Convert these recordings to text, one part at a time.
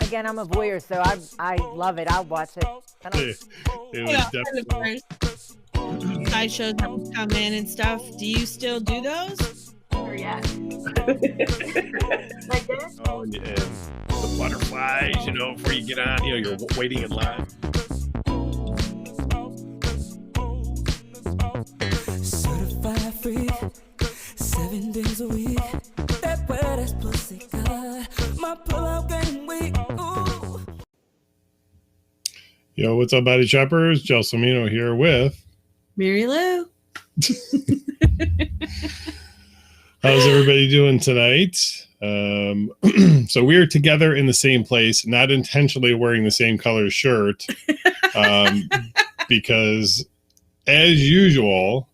Again, I'm a voyeur, so I love it. I'll watch it. It was definitely... Sideshows that would come in and stuff. Do you still do those? Or yeah. Like this? Oh, and the butterflies, before you get on, you're waiting in line. Certified free, 7 days a week. That wet ass pussy got my pull-out game weak. Ooh. Yo, what's up, body choppers? Gelsomino here with Marilu. How's everybody doing tonight? So we're together in the same place, not intentionally wearing the same color shirt, because as usual,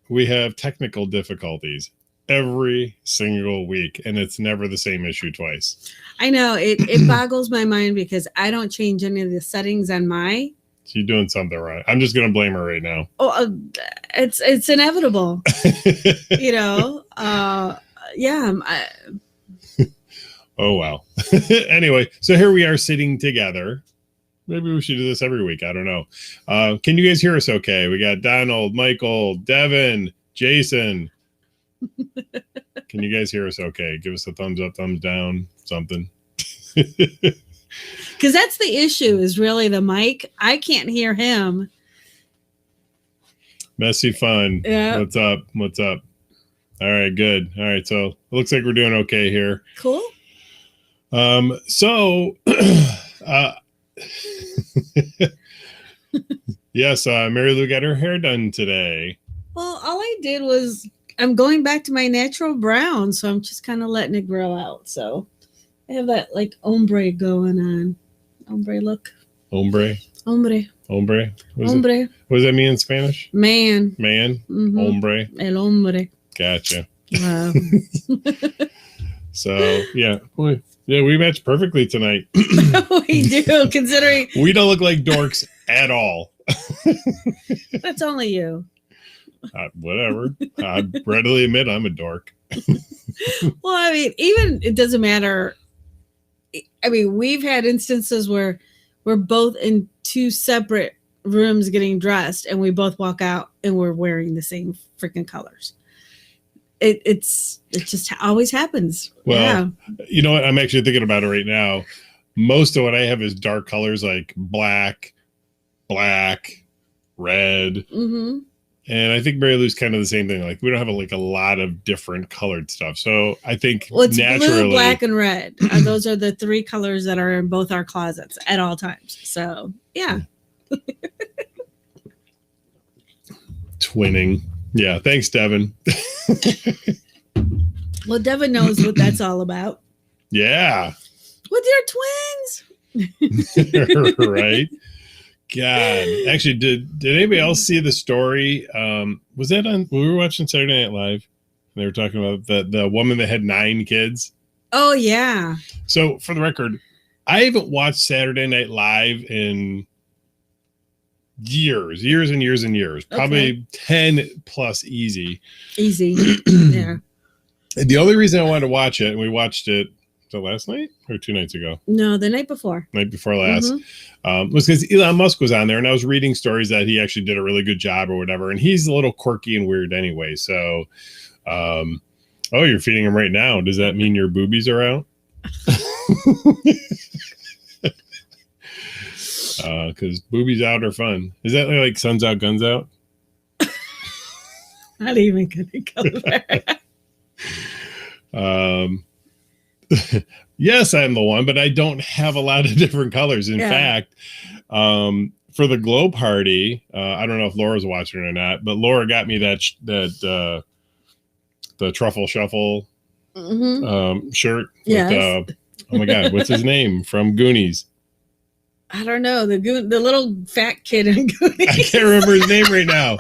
we have technical difficulties every single week, and it's never the same issue twice. I know it boggles my mind because I don't change any of the settings on my. She's doing something right. I'm just gonna blame her right now. Oh, it's inevitable. Yeah. Oh wow. Anyway, so here we are sitting together. Maybe we should do this every week. I don't know. Can you guys hear us okay? We got Donald, Michael, Devin, Jason. Can you guys hear us okay? Give us a thumbs up, thumbs down, something. Because that's the issue, is really the mic. I can't hear him. Messy fun. Yeah. What's up? What's up? All right, good. All right, so it looks like we're doing okay here. Cool. So yes, Marilu got her hair done today. Well, all I did was I'm going back to my natural brown, so I'm just kind of letting it grow out. So I have that like ombre going on. Ombre look. Ombre. Ombre. Hombre. Hombre. What does that mean in Spanish? Man. Man. Mm-hmm. Hombre. El hombre. Gotcha. Wow. So yeah, boy, yeah, we matched perfectly tonight. We do, considering we don't look like dorks at all. That's only you. Whatever. I readily admit I'm a dork. Well, I mean, even it doesn't matter. I mean, we've had instances where we're both in two separate rooms getting dressed, and we both walk out and we're wearing the same freaking colors. It just always happens. Well, yeah. You know what? I'm actually thinking about it right now. Most of what I have is dark colors like black, red. Mm-hmm. And I think Marilu's kind of the same thing. Like we don't have a lot of different colored stuff. So I think it's naturally blue, black, and red. Those are the three colors that are in both our closets at all times. So yeah. Twinning. Yeah. Thanks, Devin. Well, Devin knows what that's all about. Yeah. With your twins. Right. God, actually, did anybody else see the story? Was that on? We were watching Saturday Night Live. And they were talking about the woman that had 9 kids. Oh yeah. So for the record, I haven't watched Saturday Night Live in years and years. Probably 10 plus easy. Yeah. The only reason I wanted to watch it, and we watched it. Was it last night or 2 nights ago? No, the night before. Night before last. Mm-hmm. Was because Elon Musk was on there, and I was reading stories that he actually did a really good job or whatever. And he's a little quirky and weird anyway. So, oh, you're feeding him right now. Does that mean your boobies are out? Because boobies out are fun. Is that like Suns Out, Guns Out? Not even gonna go there. Yes, I'm the one, but I don't have a lot of different colors. In fact, for the glow party, I don't know if Laura's watching or not, but Laura got me that the truffle shuffle shirt. Yes. With, oh my God, what's his name from Goonies? I don't know, the little fat kid in Goonies. I can't remember his name right now.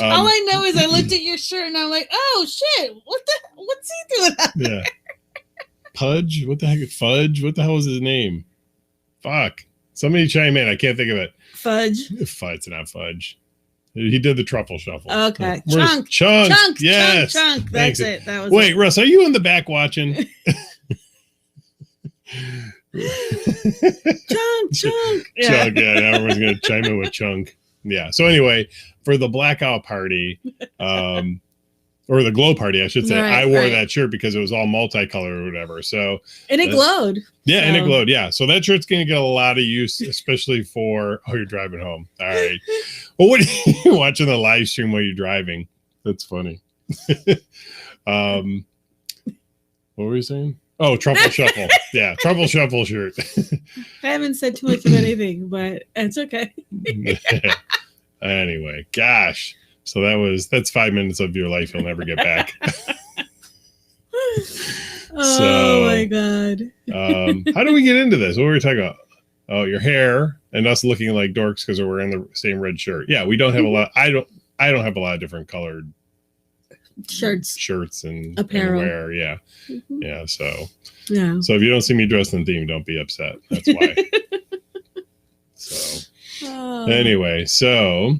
All I know is I looked at your shirt and I'm like, oh shit, what's he doing out there? Yeah. Pudge? What the heck? Fudge? What the hell was his name? Fuck. Somebody chime in. I can't think of it. Fudge. It's not Fudge. He did the truffle shuffle. Okay. Chunk. Chunk. Yes. Chunk. That's it. That was Wait, it. Russ, are you in the back watching? Chunk. Chunk, yeah, everyone's gonna chime in with chunk. Yeah. So anyway, for the blackout party, or the glow party, I should say, Right, I wore right. that shirt because it was all multicolored or whatever. So And it glowed. yeah, and it So- glowed. Yeah. So that shirt's gonna get a lot of use, especially for you're driving home. All right. Well, what are you watching the live stream while you're driving? That's funny. What were you saying? Oh, truffle shuffle. Yeah, truffle shuffle shirt. I haven't said too much of anything, but it's okay. Anyway, gosh. So that's 5 minutes of your life you'll never get back. Oh my God. How do we get into this? What were we talking about? Oh, your hair and us looking like dorks because we're wearing the same red shirt. Yeah, we don't have a lot. I don't have a lot of different colored shirts and apparel. and wear. Yeah. Mhm. Yeah. So Yeah. if you don't see me dressed in theme, don't be upset. That's why. So Oh. anyway, so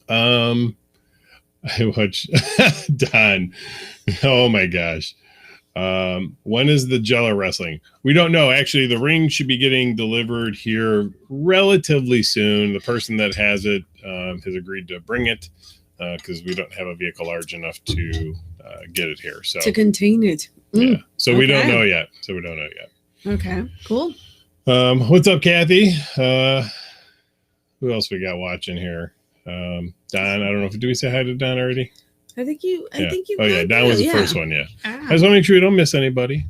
I watch Don. Oh my gosh. When is the Jello wrestling? We don't know. Actually, the ring should be getting delivered here relatively soon. The person that has it has agreed to bring it because we don't have a vehicle large enough to get it here. So To contain it. yeah. So we don't Okay. know yet. Okay. Cool. What's up, Kathy? Who else we got watching here? Don, I don't know if do we say hi to Don already? I think you. Yeah. I think you. Oh yeah, Don was the yeah. first one. Yeah. Ah. I just want to make sure we don't miss anybody.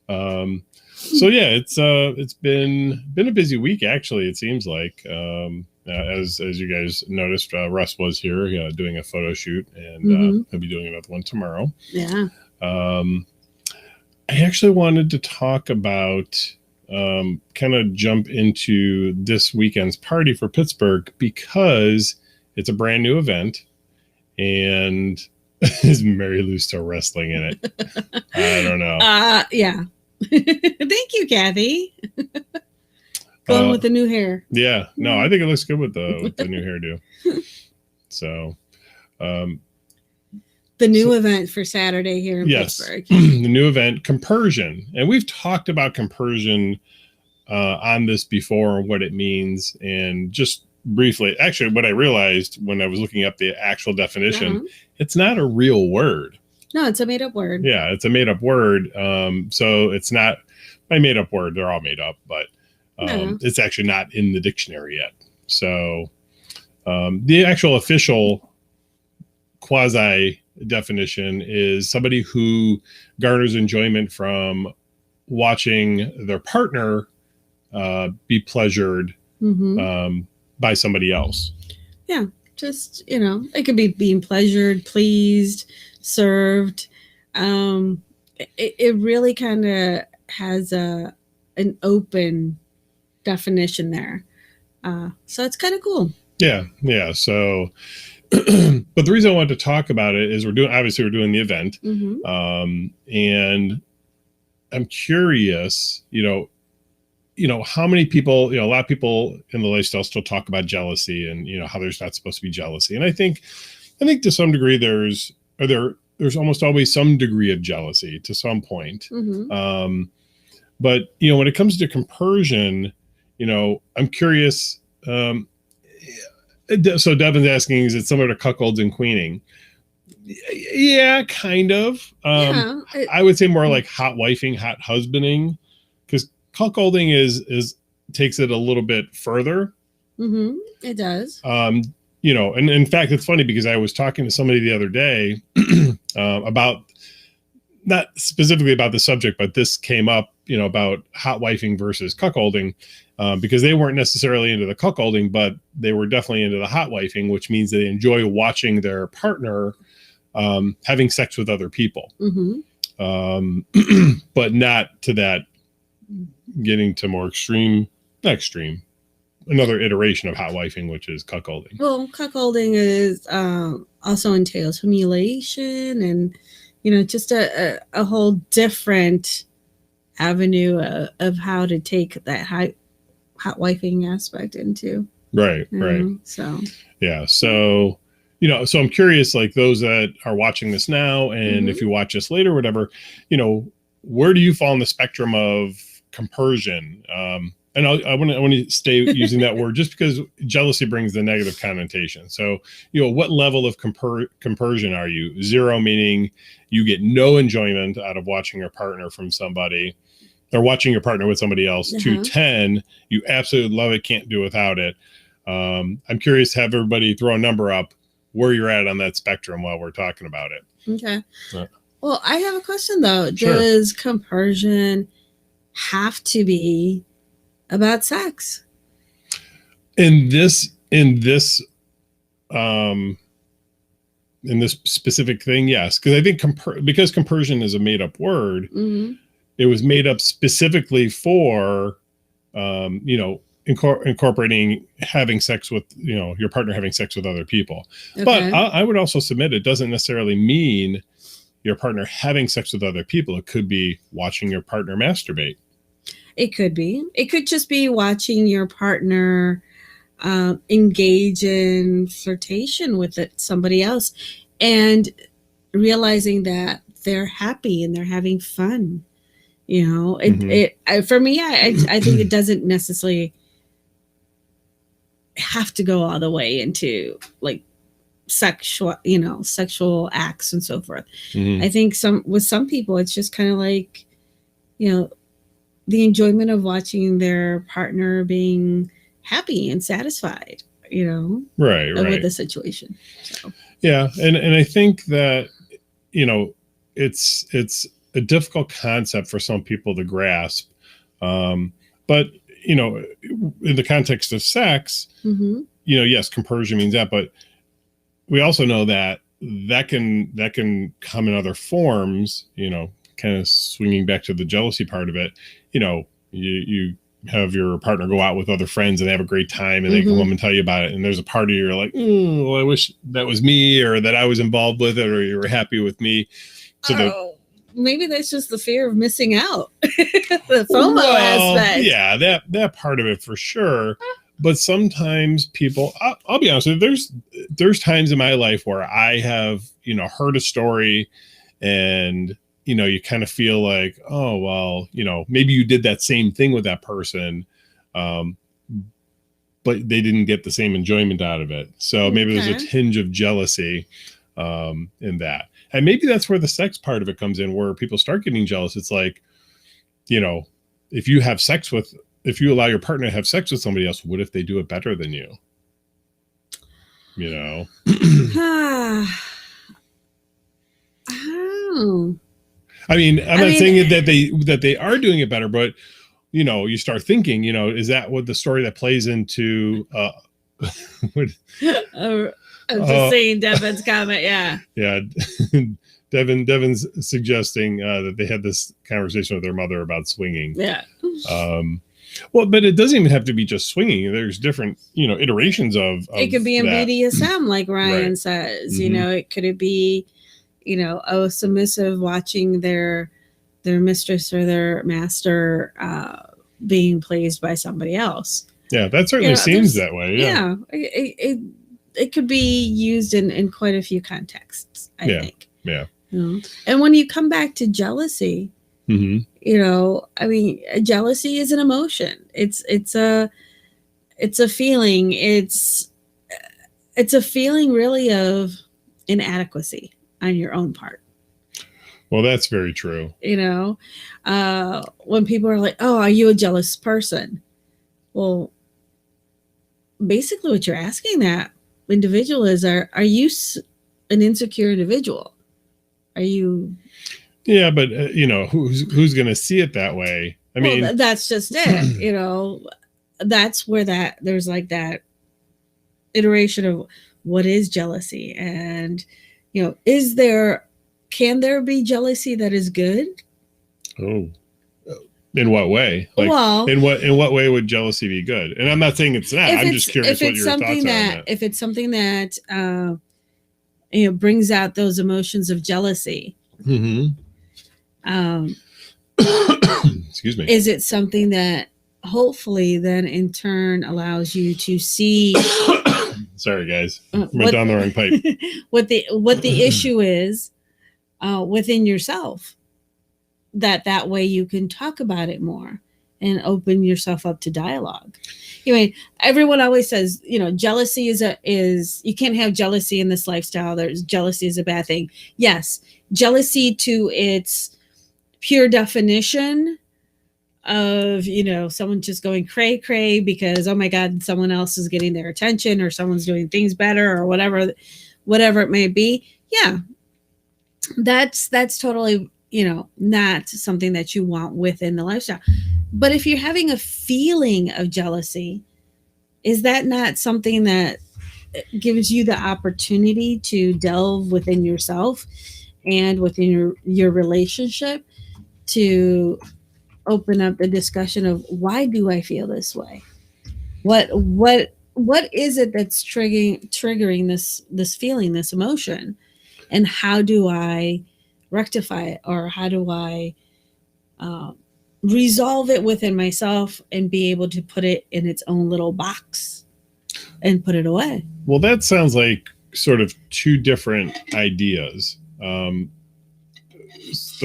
So yeah, it's been a busy week actually. It seems like as you guys noticed, Russ was here doing a photo shoot, and he'll be doing another one tomorrow. Yeah. I actually wanted to talk about kind of jump into this weekend's party for Pittsburgh because it's a brand new event, and is Marilu still wrestling in it? I don't know. Yeah. Thank you, Kathy. Going with the new hair. Yeah, no, I think it looks good with the new hairdo. So, The new event for Saturday here in Pittsburgh. The new event, compersion, and we've talked about compersion on this before, what it means, and just briefly. Actually, what I realized when I was looking up the actual definition, it's not a real word. No, it's a made-up word. Yeah, it's a made-up word. So it's not my made-up word. They're all made up, but it's actually not in the dictionary yet. So the actual official quasi definition is somebody who garners enjoyment from watching their partner be pleasured by somebody else. Yeah, just, it could be being pleasured, pleased, served. It really kind of has an open definition there. So it's kind of cool. Yeah. So, but the reason I wanted to talk about it is we're doing the event. And I'm curious, how many people, a lot of people in the lifestyle still talk about jealousy and, how there's not supposed to be jealousy. And I think to some degree there's almost always some degree of jealousy to some point. But, when it comes to compersion, I'm curious. So Devin's asking, is it similar to cuckolds and queening? Yeah, kind of. I would say more like hot wifing, hot husbanding, because cuckolding is takes it a little bit further. It does. And in fact, it's funny because I was talking to somebody the other day about, not specifically about the subject, but this came up, about hot wifing versus cuckolding, because they weren't necessarily into the cuckolding, but they were definitely into the hot wifing, which means they enjoy watching their partner having sex with other people, but not to that getting to more another iteration of hot wifing, which is cuckolding. Well, cuckolding is also entails humiliation and, just a whole different avenue of how to take that hot wifing aspect into. Right. So, yeah. So, so I'm curious, like those that are watching this now, and if you watch this later, whatever, where do you fall on the spectrum of compersion? And I want to stay using that word just because jealousy brings the negative connotation. So, what level of compersion are you? 0 meaning you get no enjoyment out of watching your partner from somebody or watching your partner with somebody else. To 10, you absolutely love it, can't do without it. I'm curious to have everybody throw a number up where you're at on that spectrum while we're talking about it. Okay. Well, I have a question though. Sure. Does compersion have to be about sex? In this specific thing, yes, because I think because compersion is a made-up word, it was made up specifically for incorporating having sex with your partner having sex with other people. Okay. But I would also submit it doesn't necessarily mean your partner having sex with other people. It could be watching your partner masturbate. It could be. It could just be watching your partner engage in flirtation with somebody else and realizing that they're happy and they're having fun. For me, I think it doesn't necessarily have to go all the way into like sexual acts and so forth. I think with some people, it's just kind of like, the enjoyment of watching their partner being happy and satisfied, right with the situation. So. Yeah. And I think that, it's a difficult concept for some people to grasp. But, in the context of sex, yes, compersion means that, but we also know that can come in other forms, kind of swinging back to the jealousy part of it. You have your partner go out with other friends and they have a great time and they come home and tell you about it. And there's a part of you you're like, well, I wish that was me or that I was involved with it or you were happy with me. So maybe that's just the fear of missing out. The FOMO aspect. Yeah, that part of it for sure. But sometimes people, I'll be honest with you, there's times in my life where I have, heard a story and, you kind of feel like, oh, well, maybe you did that same thing with that person, but they didn't get the same enjoyment out of it. So maybe there's a tinge of jealousy in that. And maybe that's where the sex part of it comes in, where people start getting jealous. It's like, if you allow your partner to have sex with somebody else, what if they do it better than you? Oh. I mean, I'm not saying that they are doing it better, but you start thinking, is that what the story that plays into? I'm just saying Devin's comment. Yeah. Yeah. Devin's suggesting that they had this conversation with their mother about swinging. Yeah. Well, but it doesn't even have to be just swinging. There's different, iterations of it could be in that. BDSM, like Ryan Right. says. It could be, a submissive watching their mistress or their master being pleased by somebody else. Yeah, that certainly seems that way. Yeah, it could be used in quite a few contexts, I think. Yeah. And when you come back to jealousy, jealousy is an emotion. It's a feeling. It's a feeling really of inadequacy on your own part. Well, that's very true. When people are like, oh, are you a jealous person? Well, basically what you're asking that individual is, are you an insecure individual? Are you? Yeah, but who's going to see it that way? I mean, that's just it. That's where there's like that iteration of what is jealousy, and can there be jealousy that is good? Oh, in what way? Like, in what way would jealousy be good? And I'm not saying it's not. I'm just curious what your thoughts are on that. If it's something that brings out those emotions of jealousy. Excuse me. Is it something that hopefully then in turn allows you to see? Sorry, guys. Went down the wrong pipe. what the issue is within yourself, that way you can talk about it more and open yourself up to dialogue. Anyway, everyone always says, jealousy is you can't have jealousy in this lifestyle. There's jealousy is a bad thing. Yes, jealousy to its pure definition of, someone just going cray cray because, oh my God, someone else is getting their attention or someone's doing things better or whatever it may be. Yeah, that's totally, not something that you want within the lifestyle. But if you're having a feeling of jealousy, is that not something that gives you the opportunity to delve within yourself and within your relationship to open up the discussion of why do I feel this way? What is it that's triggering this feeling, this emotion? And how do I rectify it, or how do I resolve it within myself and be able to put it in its own little box and put it away? Well, that sounds like sort of two different ideas. The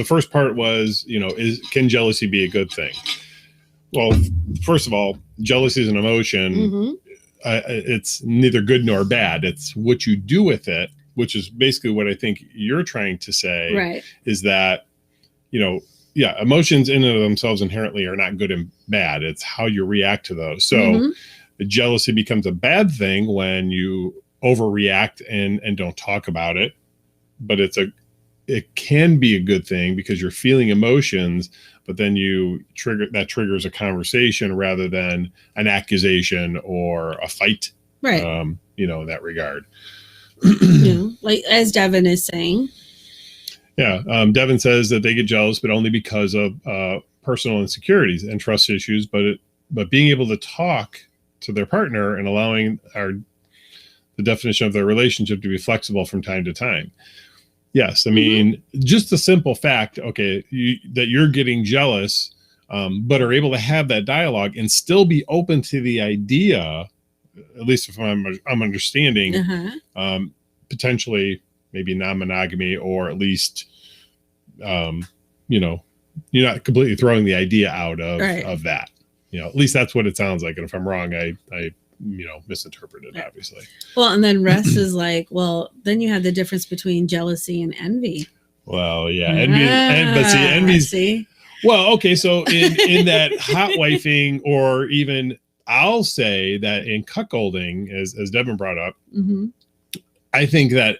first part was, can jealousy be a good thing? Well, first of all, jealousy is an emotion. Mm-hmm. It's neither good nor bad. It's what you do with it, which is basically what I think you're trying to say, right? Is that, emotions in and of themselves inherently are not good and bad. It's how you react to those. So jealousy becomes a bad thing when you overreact and don't talk about it. But it can be a good thing because you're feeling emotions, but then triggers a conversation rather than an accusation or a fight. Right. In that regard. Like as Devin is saying. Yeah. Devin says that they get jealous, but only because of personal insecurities and trust issues, but being able to talk to their partner and allowing the definition of their relationship to be flexible from time to time. Yes. I mean, just the simple fact, okay, that you're getting jealous, but are able to have that dialogue and still be open to the idea, at least if I'm understanding, potentially maybe non-monogamy, or at least, you're not completely throwing the idea out of that. At least that's what it sounds like. And if I'm wrong, I misinterpreted, obviously. Well, and then rest is like, well, then you have the difference between jealousy and envy. Well, yeah, envy. Well, okay, so in that hot wifing, or even I'll say that in cuckolding, as Devin brought up, I think that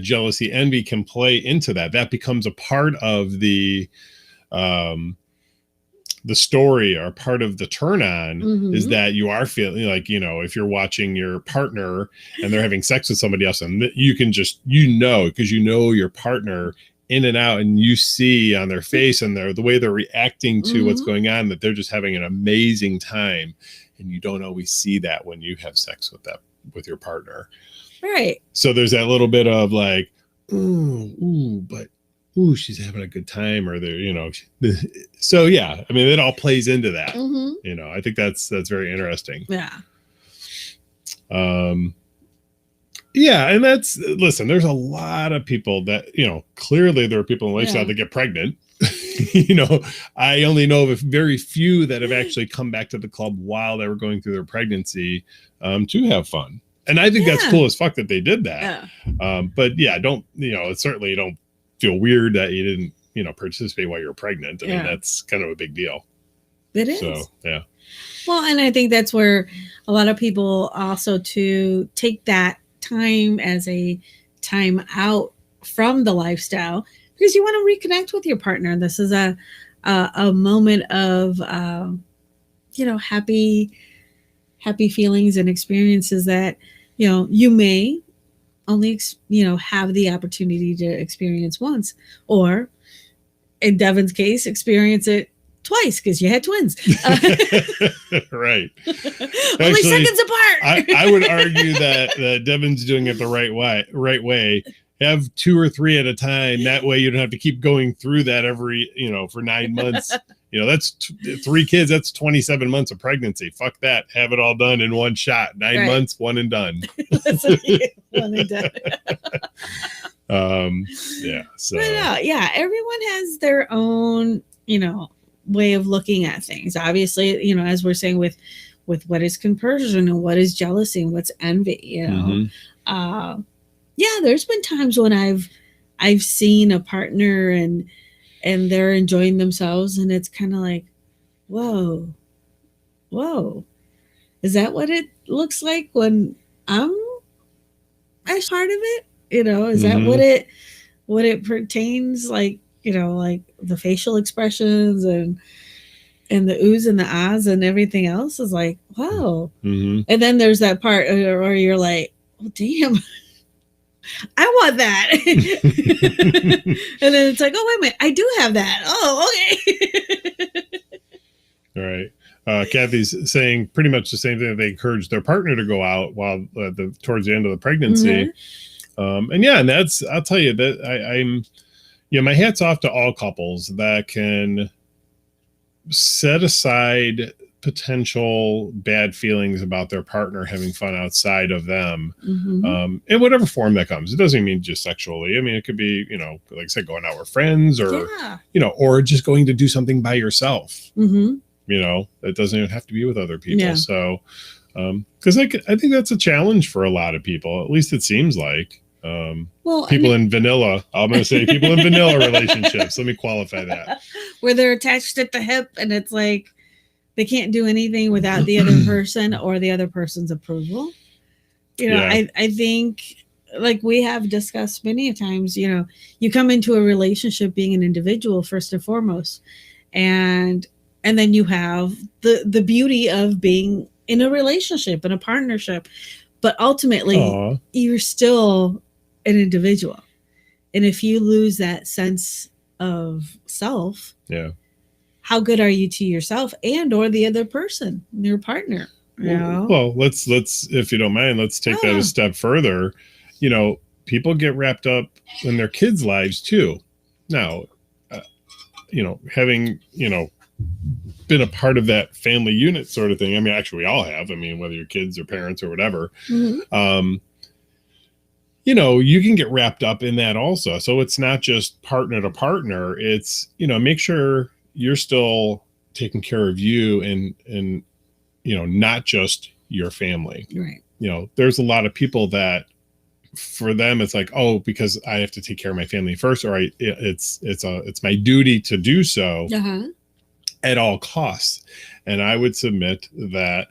jealousy, envy can play into that. That becomes a part of the story, or part of the turn on, is that you are feeling like, if you're watching your partner and they're having sex with somebody else, and you can just, because your partner in and out, and you see on their face and the way they're reacting to what's going on, that they're just having an amazing time. And you don't always see that when you have sex with your partner. Right. So there's that little bit of like, but she's having a good time, or they're, so yeah, I mean, it all plays into that. I think that's very interesting. Yeah. Yeah. And listen, there's a lot of people that, clearly there are people in lifestyle that get pregnant. I only know of very few that have actually come back to the club while they were going through their pregnancy, to have fun. And I think that's cool as fuck that they did that. Yeah. But yeah, certainly you don't feel weird that you didn't, participate while you're pregnant. I mean, that's kind of a big deal. It is. So, yeah. Well, and I think that's where a lot of people also to take that time as a time out from the lifestyle, because you want to reconnect with your partner. This is a moment of, happy feelings and experiences that, you may only, have the opportunity to experience once, or in Devin's case, experience it twice because you had twins. Right. Only seconds apart. I would argue that Devin's doing it the right way. Have 2 or 3 at a time. That way you don't have to keep going through that every, for 9 months. That's 3 kids. That's 27 months of pregnancy. Fuck that. Have it all done in one shot. 9 months, one and done. One and done. Yeah. So But yeah, everyone has their own, way of looking at things. Obviously, as we're saying with what is compersion and what is jealousy and what's envy, yeah, there's been times when I've seen a partner and they're enjoying themselves, and it's kind of like, whoa, is that what it looks like when I'm as part of it? Is that what it pertains, like, like the facial expressions and the oohs and the ahs and everything else is like, wow. And then there's that part where you're like, oh damn, I want that. And then it's like, oh wait a minute, I do have that. Oh, okay. All right. Kathy's saying pretty much the same thing. They encourage their partner to go out while towards the end of the pregnancy. And that's, I'll tell you that I'm my hat's off to all couples that can set aside potential bad feelings about their partner having fun outside of them, in whatever form that comes. It doesn't mean just sexually. I mean, it could be, like I said, going out with friends, or or just going to do something by yourself. It doesn't even have to be with other people. Yeah. So, because I think that's a challenge for a lot of people. At least it seems like. People in vanilla. I'm going to say people in vanilla relationships. Let me qualify that. Where they're attached at the hip, and it's like they can't do anything without the other person or the other person's approval. I think, like we have discussed many times, you come into a relationship being an individual first and foremost, and then you have the beauty of being in a relationship, in a partnership, but ultimately you're still an individual. And if you lose that sense of self, how good are you to yourself and or the other person, your partner? Well, let's if you don't mind, let's take that a step further. People get wrapped up in their kids' lives too. Now, having been a part of that family unit sort of thing. I mean, actually, we all have. I mean, whether you're kids or parents or whatever. You can get wrapped up in that also. So it's not just partner to partner. It's, make sure you're still taking care of you and not just your family. Right. There's a lot of people that for them, it's like, oh, because I have to take care of my family first, or it's my duty to do so at all costs. And I would submit that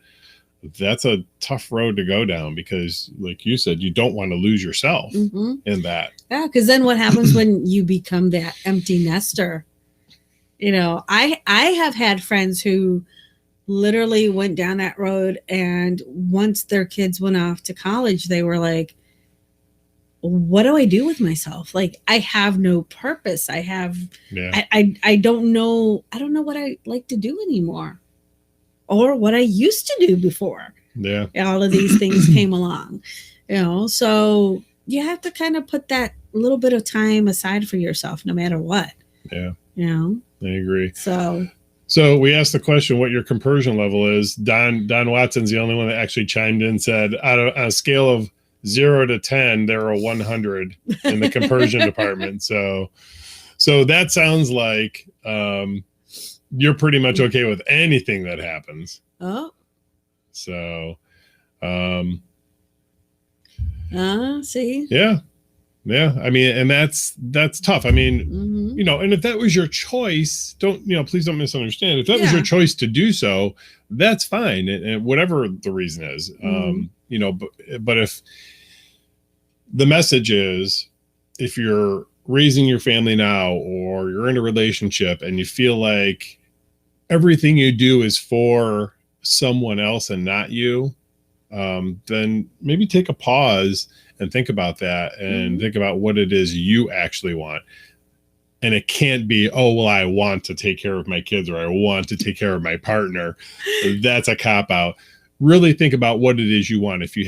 that's a tough road to go down, because like you said, you don't want to lose yourself in that. Yeah, because then what happens when you become that empty nester? I have had friends who literally went down that road, and once their kids went off to college, they were like, what do I do with myself? Like, I have no purpose. I don't know what I like to do anymore, or what I used to do before. Yeah. All of these things came along, so you have to kind of put that little bit of time aside for yourself, no matter what. Yeah. I agree. So we asked the question, what your compersion level is. Don Watson's the only one that actually chimed in, said on a scale of 0 to 10, there are 100 in the compersion department. So that sounds like, you're pretty much okay with anything that happens. Oh. So, see. Yeah. I mean, and that's tough. I mean, and if that was your choice, please don't misunderstand. If that was your choice to do so, that's fine. And whatever the reason is, but if the message is, if you're raising your family now, or you're in a relationship and you feel like everything you do is for someone else and not you, then maybe take a pause and think about that, and think about what it is you actually want. And it can't be, oh, well, I want to take care of my kids, or I want to take care of my partner. That's a cop out. Really think about what it is you want. If you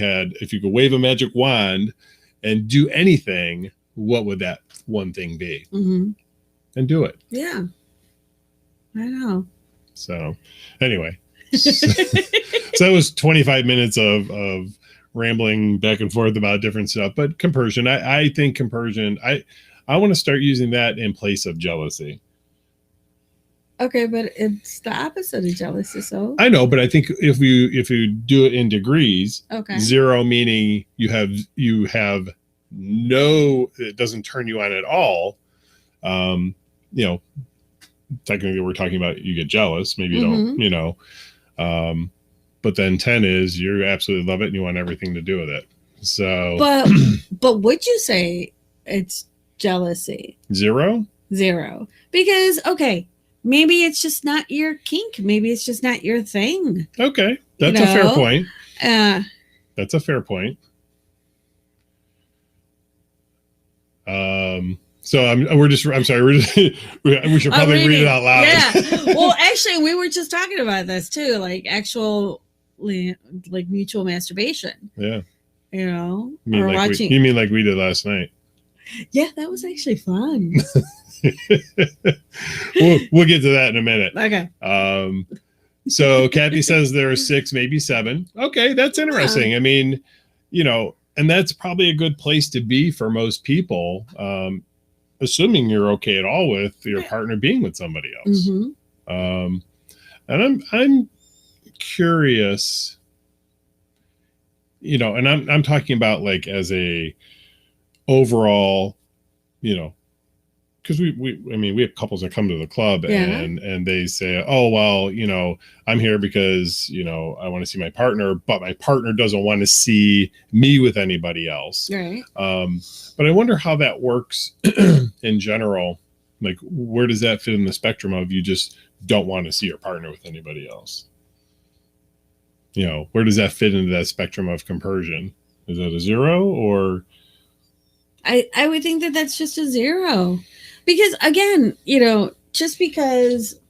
could wave a magic wand and do anything, what would that one thing be? And do it. Yeah. I know. So anyway, so that was 25 minutes of rambling back and forth about different stuff. But compersion, I think compersion, I want to start using that in place of jealousy. Okay, but it's the opposite of jealousy. So I know, but I think if you do it in degrees, okay, 0 meaning you have no, it doesn't turn you on at all. You know, technically we're talking about you get jealous, maybe you don't, you know. But then 10 is you absolutely love it and you want everything to do with it. So, but would you say it's jealousy? 0? 0, because okay, maybe it's just not your kink. Maybe it's just not your thing. Okay, that's a fair point. That's a fair point. So I'm sorry. We should probably read it out loud. Yeah. Well, actually, we were just talking about this too, like like mutual masturbation. Yeah. You know, or like watching. You mean like we did last night? Yeah, that was actually fun. we'll get to that in a minute. Okay. So Kathy says there are 6, maybe 7. Okay, that's interesting. Yeah. I mean, you know, and that's probably a good place to be for most people, assuming you're okay at all with your partner being with somebody else. And I'm curious, you know, and I'm talking about like as a overall, you know, because we have couples that come to the club and they say, oh, well, you know, I'm here because, you know, I want to see my partner, but my partner doesn't want to see me with anybody else. Right. But I wonder how that works in general. Like, where does that fit in the spectrum of you just don't want to see your partner with anybody else? You know, where does that fit into that spectrum of compersion? Is that a 0 or? I would think that that's just a 0. Because again, you know, just because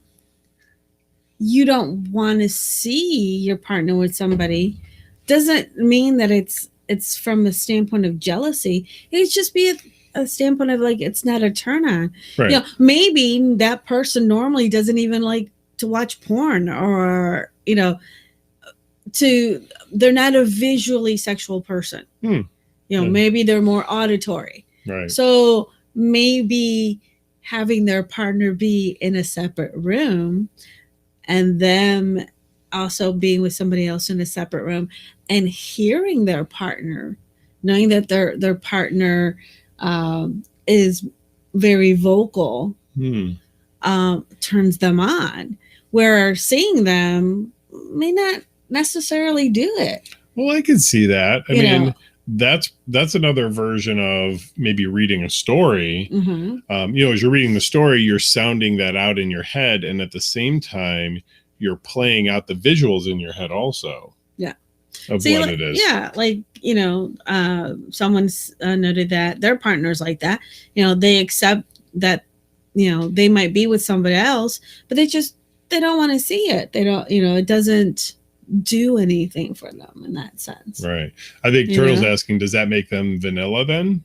you don't want to see your partner with somebody doesn't mean that it's from the standpoint of jealousy. It's just be a standpoint of like it's not a turn on. Right. You know, maybe that person normally doesn't even like to watch porn or, you know, they're not a visually sexual person. You know, maybe they're more auditory. Right. So maybe having their partner be in a separate room and them also being with somebody else in a separate room and hearing their partner, knowing that their partner is very vocal, turns them on, where seeing them may not necessarily do it. Well, I can see that. I mean, that's another version of maybe reading a story. You know, as you're reading the story, you're sounding that out in your head, and at the same time you're playing out the visuals in your head also. Of what it is. Like, you know, someone's noted that their partner's like that. You know, they accept that, you know, they might be with somebody else, but they don't want to see it. They don't, you know, it doesn't do anything for them in that sense. Right. I think Turtle's asking, does that make them vanilla then?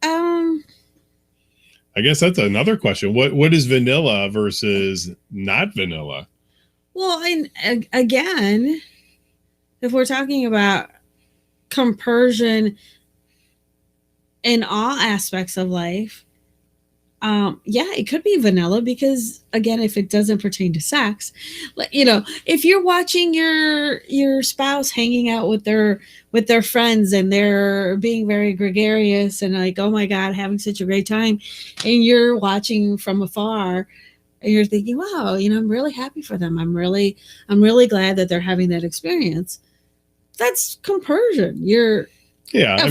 I guess that's another question. What is vanilla versus not vanilla? Well, and again, if we're talking about compersion in all aspects of life, it could be vanilla because, again, if it doesn't pertain to sex, you know, if you're watching your spouse hanging out with their friends and they're being very gregarious and like, oh my God, having such a great time, and you're watching from afar and you're thinking, wow, you know, I'm really happy for them. I'm really glad that they're having that experience. That's compersion. You're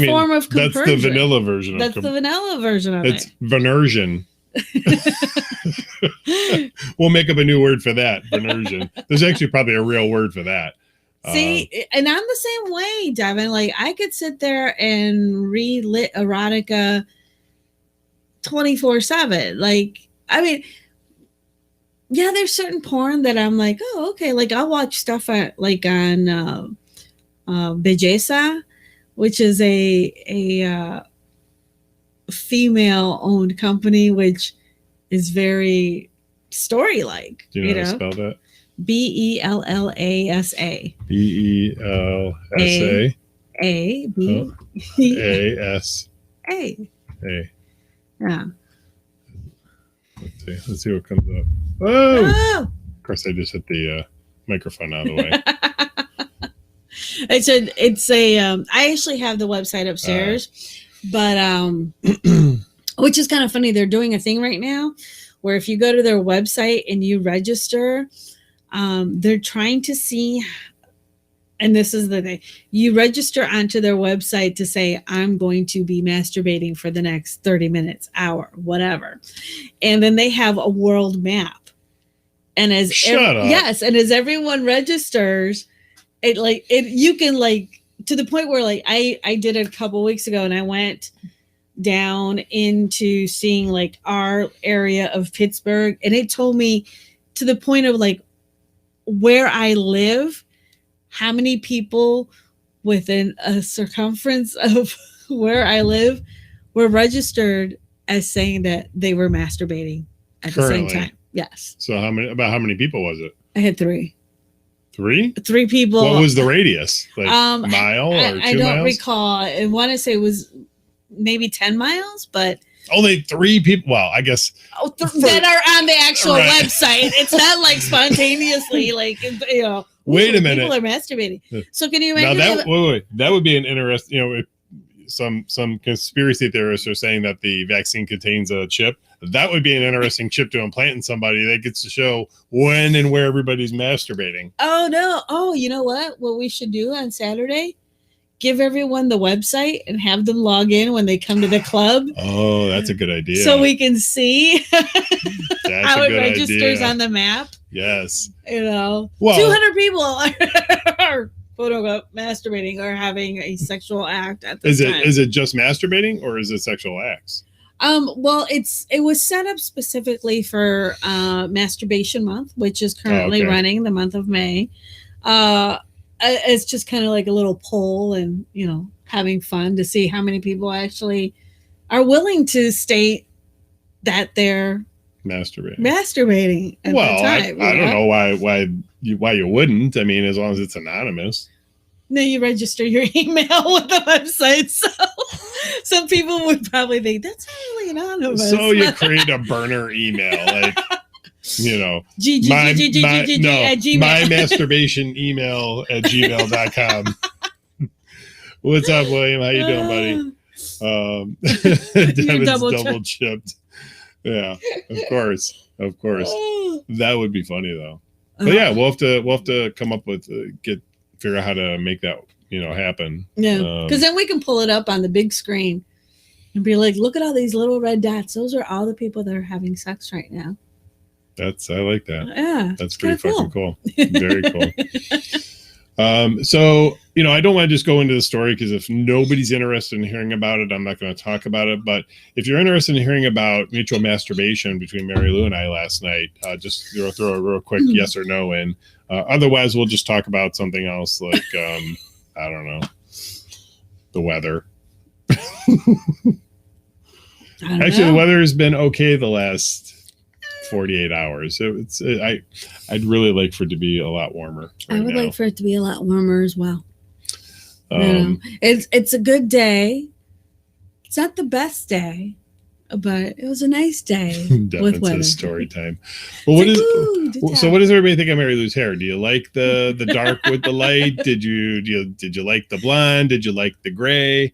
form of compersion. That's the vanilla version. That's the vanilla version of it. It's venersion. We'll make up a new word for that. Venersion. There's actually probably a real word for that. See, and I'm the same way, Devin. Like, I could sit there and read lit erotica 24/7. Like, I mean, yeah, there's certain porn that I'm like, oh, okay. Like, I'll watch stuff on Belleza, which is a female-owned company, which is very story-like. Do you know how to spell that? BELLASA. BELSA. A-B-A. A. Yeah. Let's see what comes up. Oh! Oh! Of course, I just hit the microphone out of the way. It's a I actually have the website upstairs, but which is kind of funny. They're doing a thing right now where if you go to their website and you register, they're trying to see, and this is the thing, you register onto their website to say, I'm going to be masturbating for the next 30 minutes, hour, whatever. And then they have a world map. And as yes, and as everyone registers, you can to the point where I did it a couple weeks ago, and I went down into seeing our area of Pittsburgh, and it told me to the point of where I live, how many people within a circumference of where I live were registered as saying that they were masturbating at the same time. Yes. So how many people was it? I had 3. 3? 3 people. What was the radius? Mile or 2 miles? I don't recall. I want to say it was maybe 10 miles, but only 3 people. Well, I guess that are on the actual website. It's not spontaneously Wait a minute. People are masturbating. So can you imagine? Now that would be an interesting. Some conspiracy theorists are saying that the vaccine contains a chip. That would be an interesting chip to implant in somebody that gets to show when and where everybody's masturbating. Oh, no. Oh, you know what? What we should do on Saturday? Give everyone the website and have them log in when they come to the club. Oh, that's a good idea. So we can see how it registers on the map. Yes. 200 people are quote unquote masturbating or having a sexual act at the time. Is it just masturbating or is it sexual acts? Well, it was set up specifically for Masturbation Month, which is currently running the month of May. It's just kind of like a little poll and, having fun to see how many people actually are willing to state that they're masturbating at the time. I don't know why you wouldn't. I mean, as long as it's anonymous. No, you register your email with the website, so some people would probably think that's not really anonymous. So you create a burner email, my masturbation email at gmail.com. What's up, William? How you doing, buddy? Devin's double chipped. Yeah, of course. That would be funny though. But yeah, we'll have to come up with figure out how to make that happen. Yeah, because then we can pull it up on the big screen and be like, look at all these little red dots. Those are all the people that are having sex right now. I like that. Yeah, that's pretty fucking cool. Very cool. So I don't want to just go into the story because if nobody's interested in hearing about it, I'm not going to talk about it. But if you're interested in hearing about mutual masturbation between Marilu and I last night, just throw a real quick yes or no in. Otherwise, we'll just talk about something else like I don't know, the weather. Actually, the weather has been okay the last 48 hours. So I'd really like for it to be a lot warmer. I would like for it to be a lot warmer as well. It's a good day. It's not the best day, but it was a nice day with weather. Story time. Well, what does everybody think of Marilu's hair? Do you like the dark with the light? Did you like the blonde? Did you like the gray?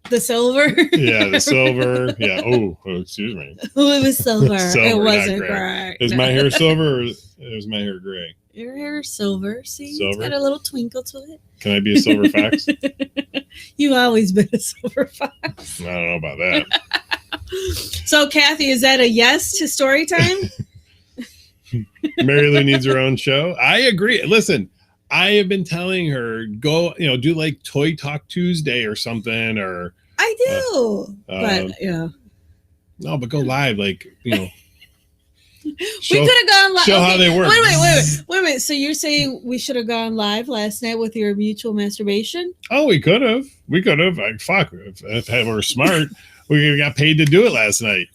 The silver? Yeah, the silver. Yeah. Oh, excuse me. It was silver. It wasn't gray. Is my hair silver or is my hair gray? Your hair is silver. See, silver? It's got a little twinkle to it. Can I be a silver fox? You've always been a silver fox. I don't know about that. So, Kathy, is that a yes to story time? Marilu needs her own show. I agree. Listen, I have been telling her, go, do like Toy Talk Tuesday or something, or I do, but no, but go live, we could have gone live. Show how they work. Wait a minute. So you're saying we should have gone live last night with your mutual masturbation? Oh, we could have. Fuck, if we were smart, we got paid to do it last night.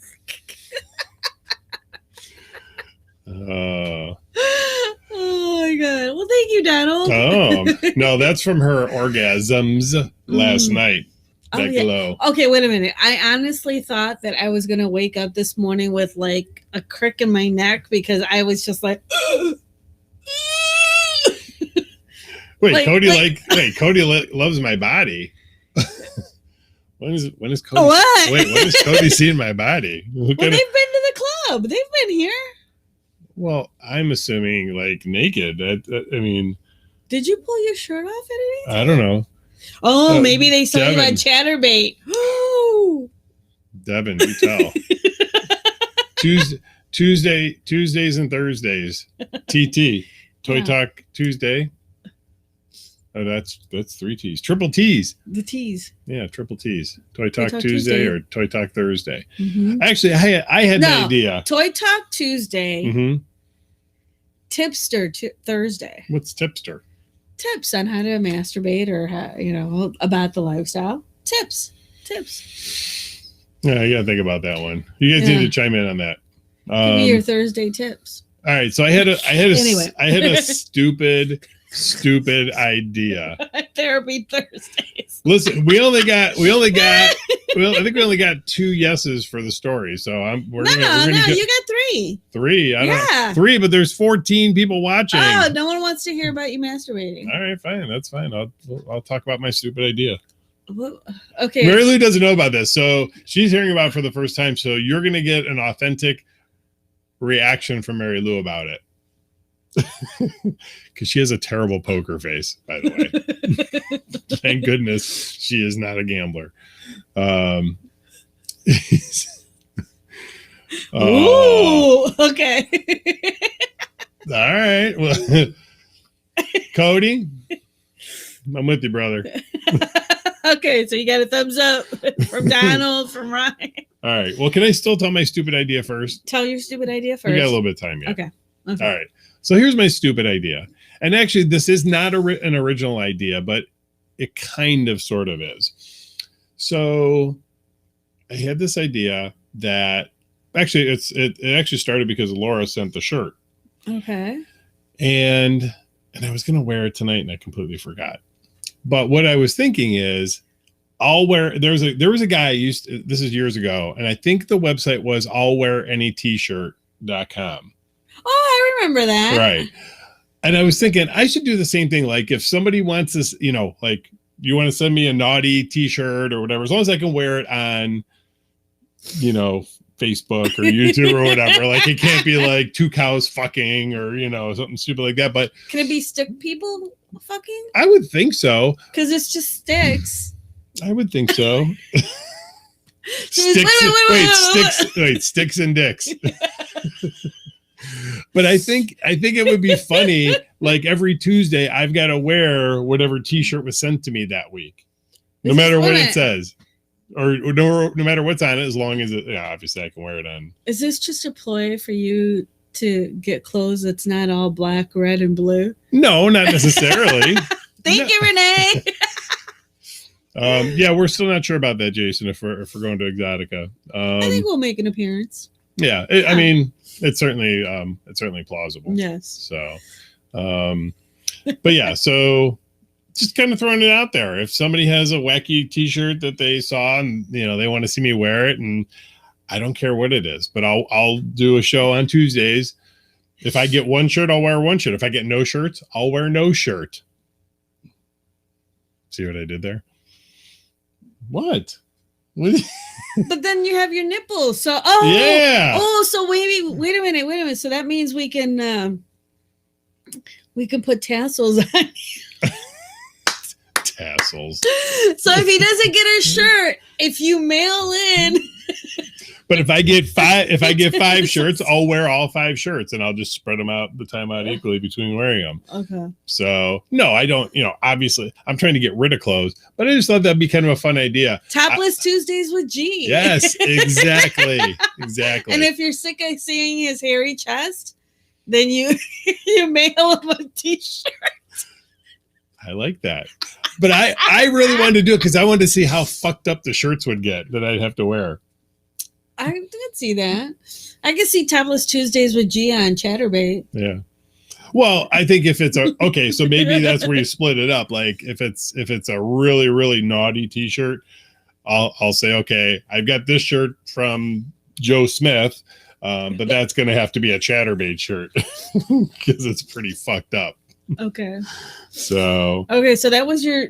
Oh my god. Well, thank you, Donald. No, that's from her orgasms last night. Oh, That yeah. glow. Okay, wait a minute. I honestly thought that I was gonna wake up this morning with like a crick in my neck because I was just like Wait, Cody loves my body. When is Cody? What? Wait, when is Cody seeing my body? Well, they've been to the club. They've been here. Well, I'm assuming like naked. I mean, Did you pull your shirt off at any time? I don't know. Oh, maybe they saw you Devin. on Chatterbait. Oh, Devin, you tell. Tuesdays and Thursdays. TT. Toy Yeah. Talk Tuesday. Oh, that's 3 T's. Triple T's. the tease. Yeah, triple T's. Toy Talk, Talk Tuesday, Tuesday. or Toy Talk Thursday. Mm-hmm. Actually, I had an idea. Toy Talk Tuesday, Mm-hmm. Tipster Thursday. What's tipster? Tips on how to masturbate or how, about the lifestyle. Tips. Yeah, I gotta think about that one. You guys Yeah. need to chime in on that. Give me your Thursday tips. All right, so I had a Anyway. stupid idea. Therapy Thursdays. Listen, I think we only got 2 yeses for the story. So we're gonna get you got 3. 3. I don't Yeah. know. 3, but there's 14 people watching. Oh, no one wants to hear about you masturbating. All right, fine. That's fine. I'll talk about my stupid idea. Well, okay. Marilu doesn't know about this, so she's hearing about it for the first time. So you're gonna get an authentic reaction from Marilu about it. Because she has a terrible poker face, by the way. Thank goodness she is not a gambler. Ooh, okay. All right. Well, Cody, I'm with you, brother. Okay, so you got a thumbs up from Donald, from Ryan. All right. Well, can I still tell my stupid idea first? Tell your stupid idea first. We got a little bit of time yet. Okay. All right. So here's my stupid idea. And actually, this is not an original idea, but it kind of sort of is. So I had this idea that actually it actually started because Laura sent the shirt. Okay. And I was going to wear it tonight and I completely forgot. But what I was thinking is there was a guy this is years ago, and I think the website was illwearanytshirt.com. Oh, I remember that. Right. And I was thinking I should do the same thing. Like if somebody wants this, like you want to send me a naughty t-shirt or whatever, as long as I can wear it on, Facebook or YouTube or whatever. Like it can't be like 2 cows fucking or, something stupid like that. But Can it be stick people fucking? I would think so. Because it's just sticks. I would think so. Sticks and dicks. But I think it would be funny. Like every Tuesday, I've got to wear whatever T-shirt was sent to me that week, no matter what it says, or no matter what's on it, as long as obviously I can wear it on. Is this just a ploy for you to get clothes that's not all black, red, and blue? No, not necessarily. Thank you, Renee. Yeah, we're still not sure about that, Jason. If we're going to Exotica, I think we'll make an appearance. Yeah, I mean, it's certainly plausible. Yes. So, but yeah, so just kind of throwing it out there. If somebody has a wacky T-shirt that they saw and they want to see me wear it, and I don't care what it is, but I'll do a show on Tuesdays. If I get one shirt, I'll wear one shirt. If I get no shirts, I'll wear no shirt. See what I did there? What? But then you have your nipples. So yeah. So wait a minute. So that means we can put tassels on. Tassels. So if he doesn't get a shirt, if you mail in. But if I get 5 shirts, I'll wear all 5 shirts and I'll just spread them out equally between wearing them. Okay. So no, I don't, obviously I'm trying to get rid of clothes, but I just thought that'd be kind of a fun idea. Topless Tuesdays with G. Yes, exactly. Exactly. And if you're sick of seeing his hairy chest, then you mail him a t-shirt. I like that. But I really wanted to do it because I wanted to see how fucked up the shirts would get that I'd have to wear. I could see that. I could see Topless Tuesdays with G on Chatterbait. Yeah. Well, I think if it's okay, so maybe that's where you split it up. Like if it's a really, really naughty t-shirt, I'll say, okay, I've got this shirt from Joe Smith, but that's going to have to be a Chatterbait shirt because it's pretty fucked up. Okay. So that was your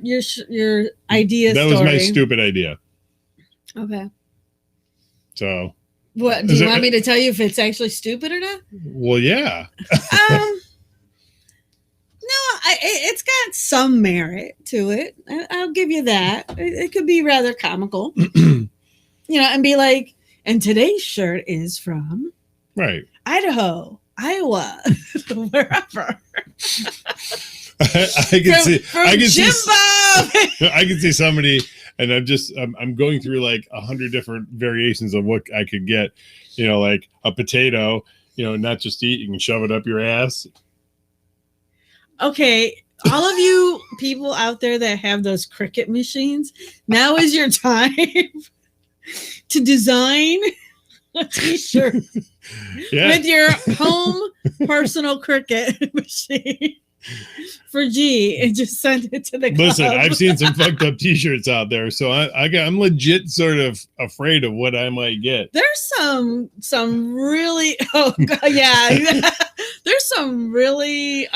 idea. That was my stupid idea. Okay. So what do you want me to tell you if it's actually stupid or not? Well, yeah. No, it's got some merit to it. I'll give you that. It could be rather comical, and be like, and today's shirt is from Idaho, Iowa, wherever. I can see Jim Bob. I can see somebody, and I'm going through like 100 different variations of what I could get. Like a potato. Not just eat. You can shove it up your ass. Okay, all of you people out there that have those Cricut machines, now is your time to design a t-shirt with your home personal Cricut machine for G and just send it to the club. Listen, I've seen some fucked up t-shirts out there, so I'm legit sort of afraid of what I might get. There's some really there's some really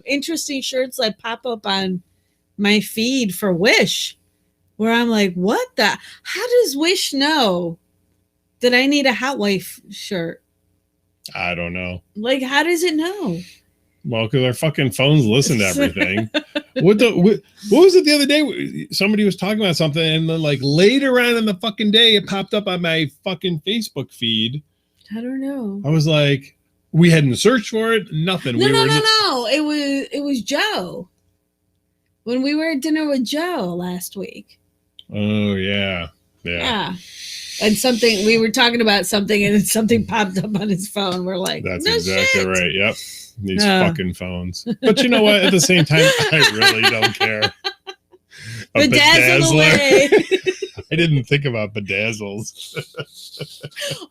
interesting shirts that pop up on my feed for Wish where I'm like, how does Wish know that I need a Hot Wife shirt? I don't know. Like, how does it know? Well, because our fucking phones listen to everything. What was it the other day? Somebody was talking about something, and then like later on in the fucking day, it popped up on my fucking Facebook feed. I don't know. I was like, we hadn't searched for it. Nothing. No. It was Joe. When we were at dinner with Joe last week. Oh yeah. And we were talking about something, and something popped up on his phone. We're like, that's no exactly shit. right. Yep. These fucking phones. But you know what? At the same time, I really don't care. Bedazzle away. I didn't think about bedazzles.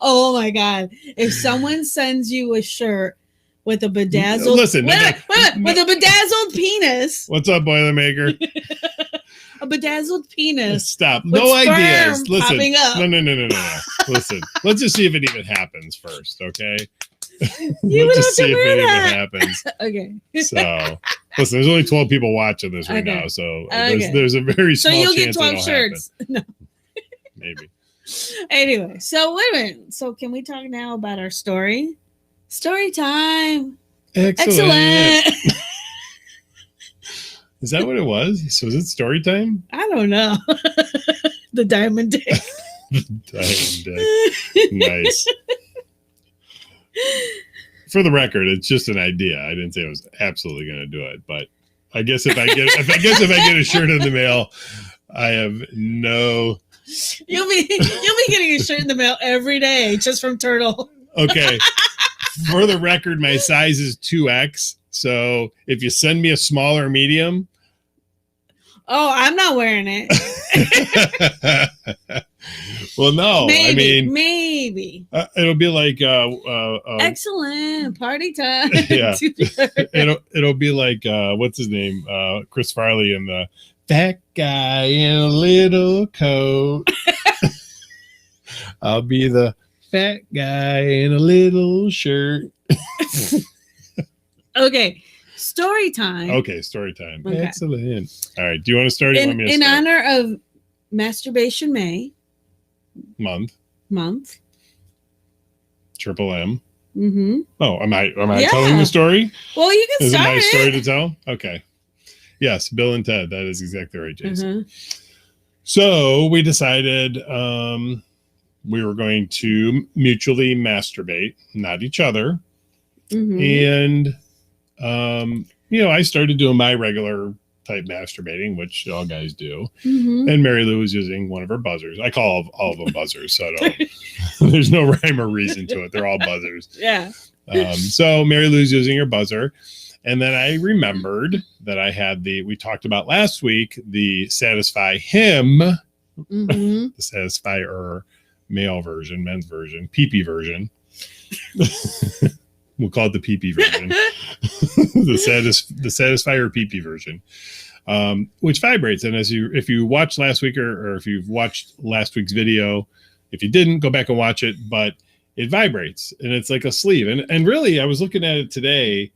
Oh my God. If someone sends you a shirt with a bedazzled with a bedazzled penis. What's up, Boilermaker? A bedazzled penis. Stop. No ideas. Listen. Up. No. Listen. Let's just see if it even happens first, okay? Let's just see if it even happens. Okay. So, listen, there's only 12 people watching this right now, so there's a very small chance. So you'll get 12 shirts. No. Maybe. Anyway, so wait a minute. So can we talk now about our story? Story time. Excellent. Is that what it was? So is it story time? I don't know. The diamond dick. Diamond dick. Nice. For the record, it's just an idea. I didn't say I was absolutely going to do it, but I guess if I get a shirt in the mail, I have no. You'll be getting a shirt in the mail every day just from Turtle. Okay. For the record, my size is 2X. So if you send me a small or medium. Oh, I'm not wearing it. Well, no. Maybe. It'll be like excellent party time. Yeah. It'll be like what's his name? Chris Farley and the fat guy in a little coat. I'll be the fat guy in a little shirt. Okay. Story time. Okay, story time. Okay. Excellent. All right. Do you want to start? In honor of Masturbation May month. Triple M. Mm-hmm. Oh, am I telling the story? Well, you can start. Is it my story to tell? Okay. Yes, Bill and Ted. That is exactly right, Jason. Mm-hmm. So we decided we were going to mutually masturbate, not each other. Mm-hmm. And I started doing my regular type masturbating, which all guys do. Mm-hmm. And Marilu was using one of her buzzers. I call all of them buzzers, so there's no rhyme or reason to it. They're all buzzers. Yeah. So Marilu's using her buzzer. And then I remembered that I had we talked about last week, the Satisfy Him, mm-hmm. The Satisfyer male version, men's version, pee-pee version. We'll call it the PP version. the Satisfyer PP version. Which vibrates. And if you watched last week or if you've watched last week's video, if you didn't, go back and watch it, but it vibrates and it's like a sleeve. And really, I was looking at it today.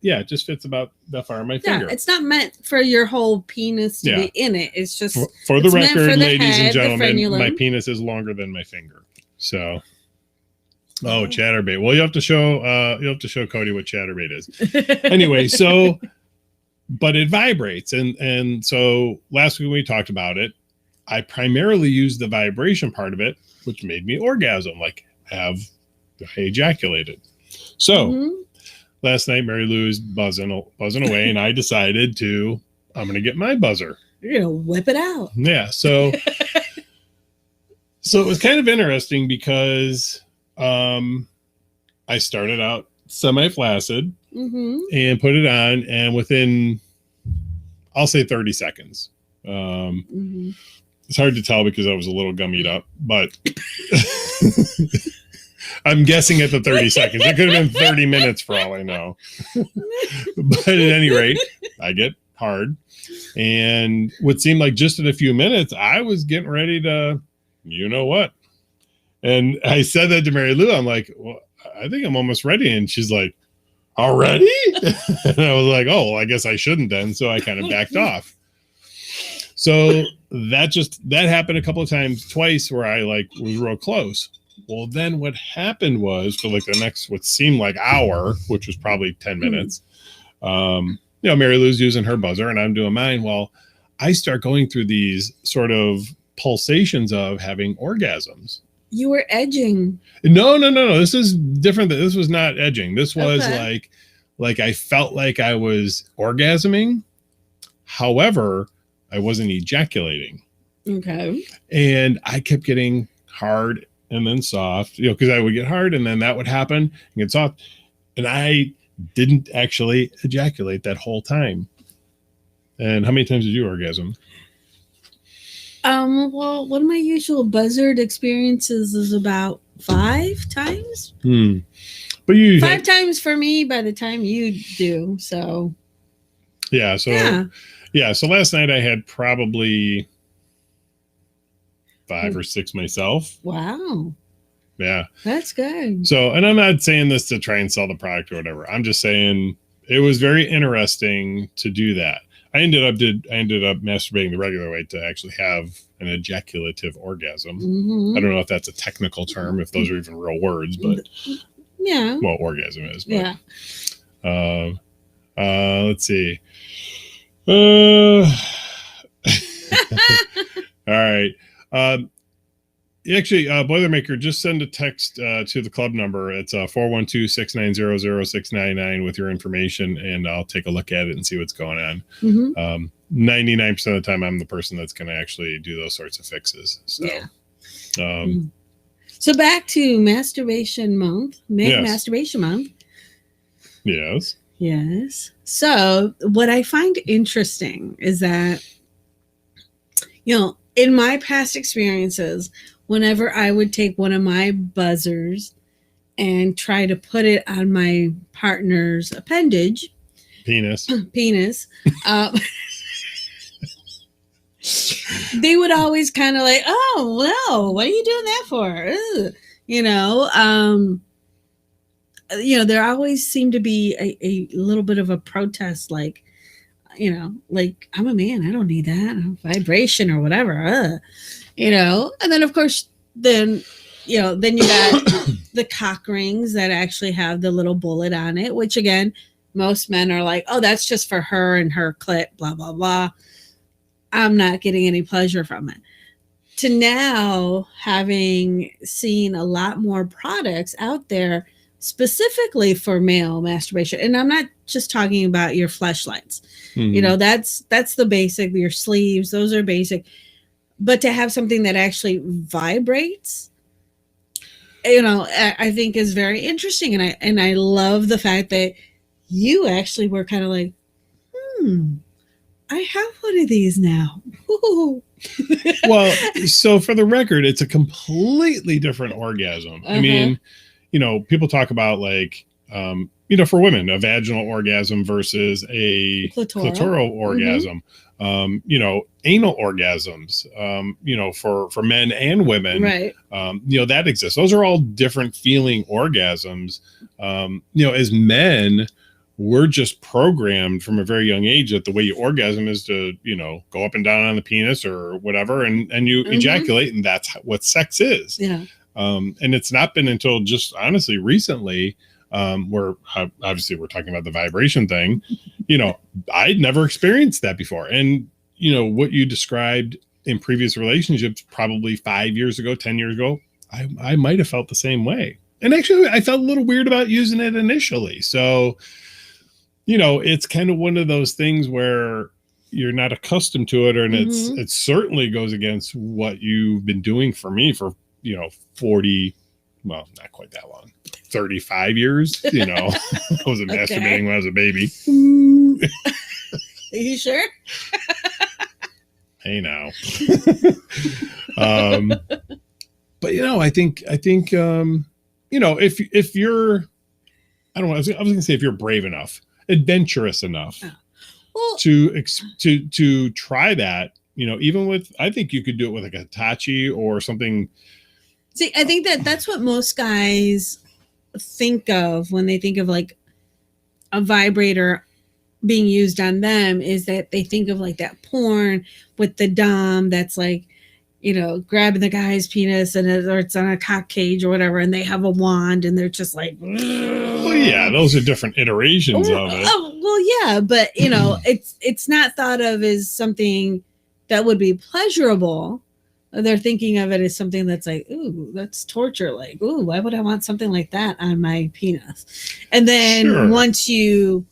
Yeah, it just fits about that far on my finger. Yeah, it's not meant for your whole penis to be in it. It's just for the record, for the ladies head, and gentlemen, frenulum. my penis is longer than my finger. So, chatterbait. Well, you'll have to show Cody what chatterbait is. Anyway, so, but it vibrates, and so last week when we talked about it, I primarily used the vibration part of it, which made me orgasm, like I ejaculated. So. Last night, Marilu was buzzing away, and I decided I'm going to get my buzzer. You're going to whip it out. Yeah. So it was kind of interesting because I started out semi-flaccid and put it on, and within, I'll say 30 seconds. It's hard to tell because I was a little gummied up, but I'm guessing at the 30 seconds. It could have been 30 minutes for all I know. But at any rate, I get hard. And what seemed like just in a few minutes, I was getting ready to, you know what? And I said that to Marilu. I'm like, well, I think I'm almost ready. And she's like, already? And I was like, oh, well, I guess I shouldn't then. So I kind of backed off. So that happened a couple of times, twice, where I was real close. Well, then what happened was for the next, what seemed like hour, which was probably 10 minutes, Marilu's using her buzzer and I'm doing mine. Well, I start going through these sort of pulsations of having orgasms. You were edging. No. This is different. This was not edging. This was like I felt like I was orgasming. However, I wasn't ejaculating. Okay. And I kept getting hard and then soft, because I would get hard and then that would happen and get soft. And I didn't actually ejaculate that whole time. And how many times did you orgasm? Well, one of my usual buzzard experiences is about 5 times. But you 5 times for me by the time you do. So yeah. So last night I had probably 5 or 6 myself. Wow. Yeah. That's good. So, and I'm not saying this to try and sell the product or whatever. I'm just saying it was very interesting to do that. I ended up masturbating the regular way to actually have an ejaculative orgasm. I don't know if that's a technical term, if those are even real words, but yeah. Well, orgasm is. But, yeah. Let's see. All right. Actually, Boilermaker, just send a text to the club number. It's 412-690-0699 with your information, and I'll take a look at it and see what's going on. 99% of the time, I'm the person that's going to actually do those sorts of fixes. So, yeah. So back to masturbation month. Masturbation month. Yes. Yes. So what I find interesting is that, in my past experiences, whenever I would take one of my buzzers and try to put it on my partner's appendage, penis, they would always kind of like, oh, well, what are you doing that for? There always seemed to be a little bit of a protest, like, like, I'm a man, I don't need that vibration or whatever, and then of course, then you got the cock rings that actually have the little bullet on it, which again, most men are like, oh, that's just for her and her clit, blah, blah, blah. I'm not getting any pleasure from it. To now having seen a lot more products out there specifically for male masturbation. And I'm not just talking about your fleshlights. That's the basic, your sleeves, those are basic. But to have something that actually vibrates, I think is very interesting. And I love the fact that you actually were kind of like, I have one of these now. Well, so for the record, it's a completely different orgasm. I mean, people talk about like for women, a vaginal orgasm versus a clitoral orgasm, anal orgasms, for men and women, right. That exists. Those are all different feeling orgasms. As men, we're just programmed from a very young age that the way you orgasm is to, go up and down on the penis or whatever, and you ejaculate, and that's what sex is. Yeah. And it's not been until just honestly recently, where obviously we're talking about the vibration thing, I'd never experienced that before. And, what you described in previous relationships, probably 5 years ago, 10 years ago, I might have felt the same way. And actually I felt a little weird about using it initially. So, it's kind of one of those things where you're not accustomed to it, and it certainly goes against what you've been doing for me for, 40, well, not quite that long, 35 years, I wasn't masturbating when I was a baby. Are you sure? Hey now. But I think if you're, I don't know, I was going to say if you're brave enough, adventurous enough to try that, even with, I think you could do it with like a Hitachi or something. See, I think that's what most guys think of when they think of like a vibrator being used on them, is that they think of like that porn with the dom that's like, grabbing the guy's penis or it's on a cock cage or whatever, and they have a wand and they're just like, well, yeah, those are different iterations of it. Oh, well, yeah, but it's not thought of as something that would be pleasurable. They're thinking of it as something that's like, ooh, that's torture. Like, ooh, why would I want something like that on my penis? And then once you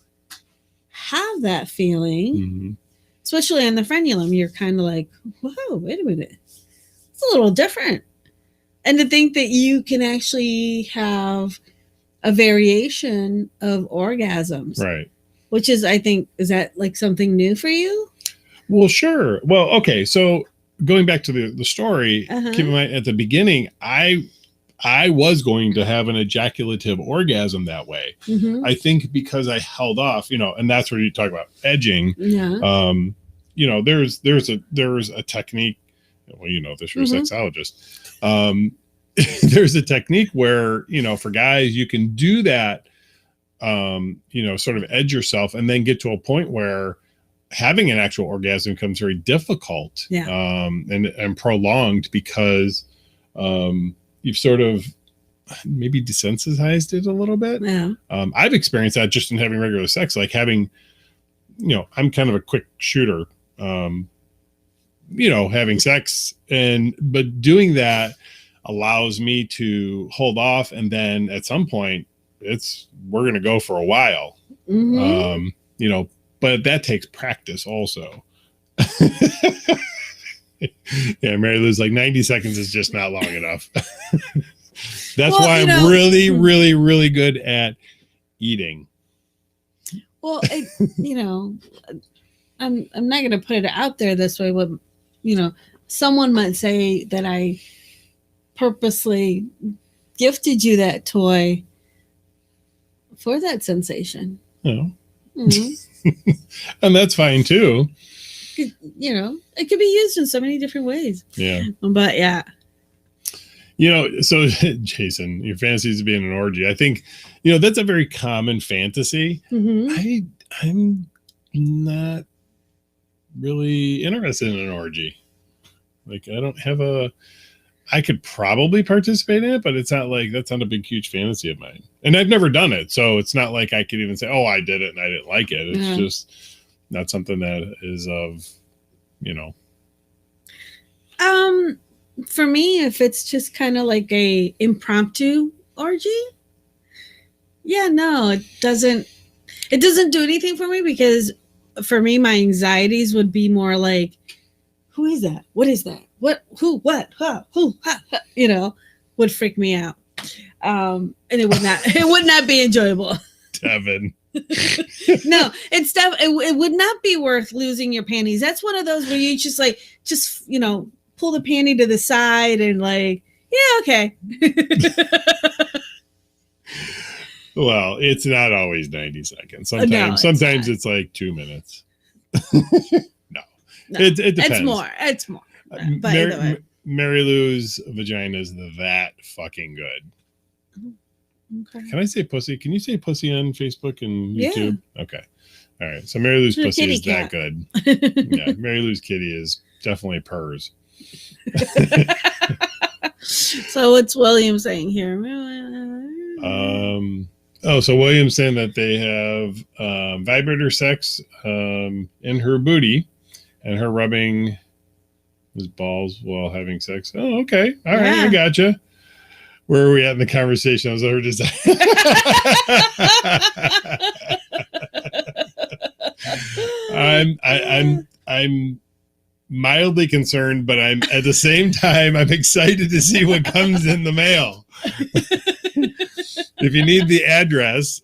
have that feeling, especially on the frenulum, you're kind of like, whoa, wait a minute. It's a little different. And to think that you can actually have a variation of orgasms. Right. Which is, I think, is that like something new for you? Well, sure. Well, okay. So going back to the story, keep in mind at the beginning, I was going to have an ejaculative orgasm that way. I think because I held off, and that's where you talk about edging. Yeah. There's a technique. Well, this you're a sexologist. There's a technique where, for guys, you can do that, sort of edge yourself and then get to a point where having an actual orgasm becomes very difficult, and prolonged because, you've sort of maybe desensitized it a little bit. Yeah. I've experienced that just in having regular sex, like having, I'm kind of a quick shooter, having sex, but doing that allows me to hold off. And then at some point we're going to go for a while, but that takes practice also. Yeah, Marilu's like 90 seconds is just not long enough. That's why I'm really, really, really good at eating. Well, I'm not going to put it out there this way. What, someone might say that I purposely gifted you that toy for that sensation. Oh. And that's fine too. It could be used in so many different ways. Yeah. But yeah. So Jason, your fantasy is being an orgy. I think, that's a very common fantasy. I'm not really interested in an orgy. Like, I don't have I could probably participate in it, but it's not like, that's not a big, huge fantasy of mine. And I've never done it. So it's not like I could even say, oh, I did it and I didn't like it. It's just not something that is of, For me, if it's just kind of like a impromptu orgy, it doesn't do anything for me, because for me, my anxieties would be more like, who is that? What is that? What, who, what, huh, who, ha, ha, would freak me out. And it would not be enjoyable. Devin. No, it would not be worth losing your panties. That's one of those where you just pull the panty to the side and like, yeah, okay. Well, it's not always 90 seconds. No, Sometimes it's it's like 2 minutes. No. No, It depends. It's more. But Mar- either way. Marilu's vagina is that fucking good. Okay. Can I say pussy? Can you say pussy on Facebook and Yeah. YouTube? Okay. All right. So Marilu's She's a pussy kitty is that cat. good. Yeah. Marilu's kitty is definitely purrs. So what's William saying here? So William's saying that they have vibrator sex in her booty and her rubbing his balls while having sex. Oh, okay. All right. I gotcha. Where are we at in the conversation? I was over just. I'm mildly concerned, but I'm at the same time I'm excited to see what comes in the mail. If you need the address,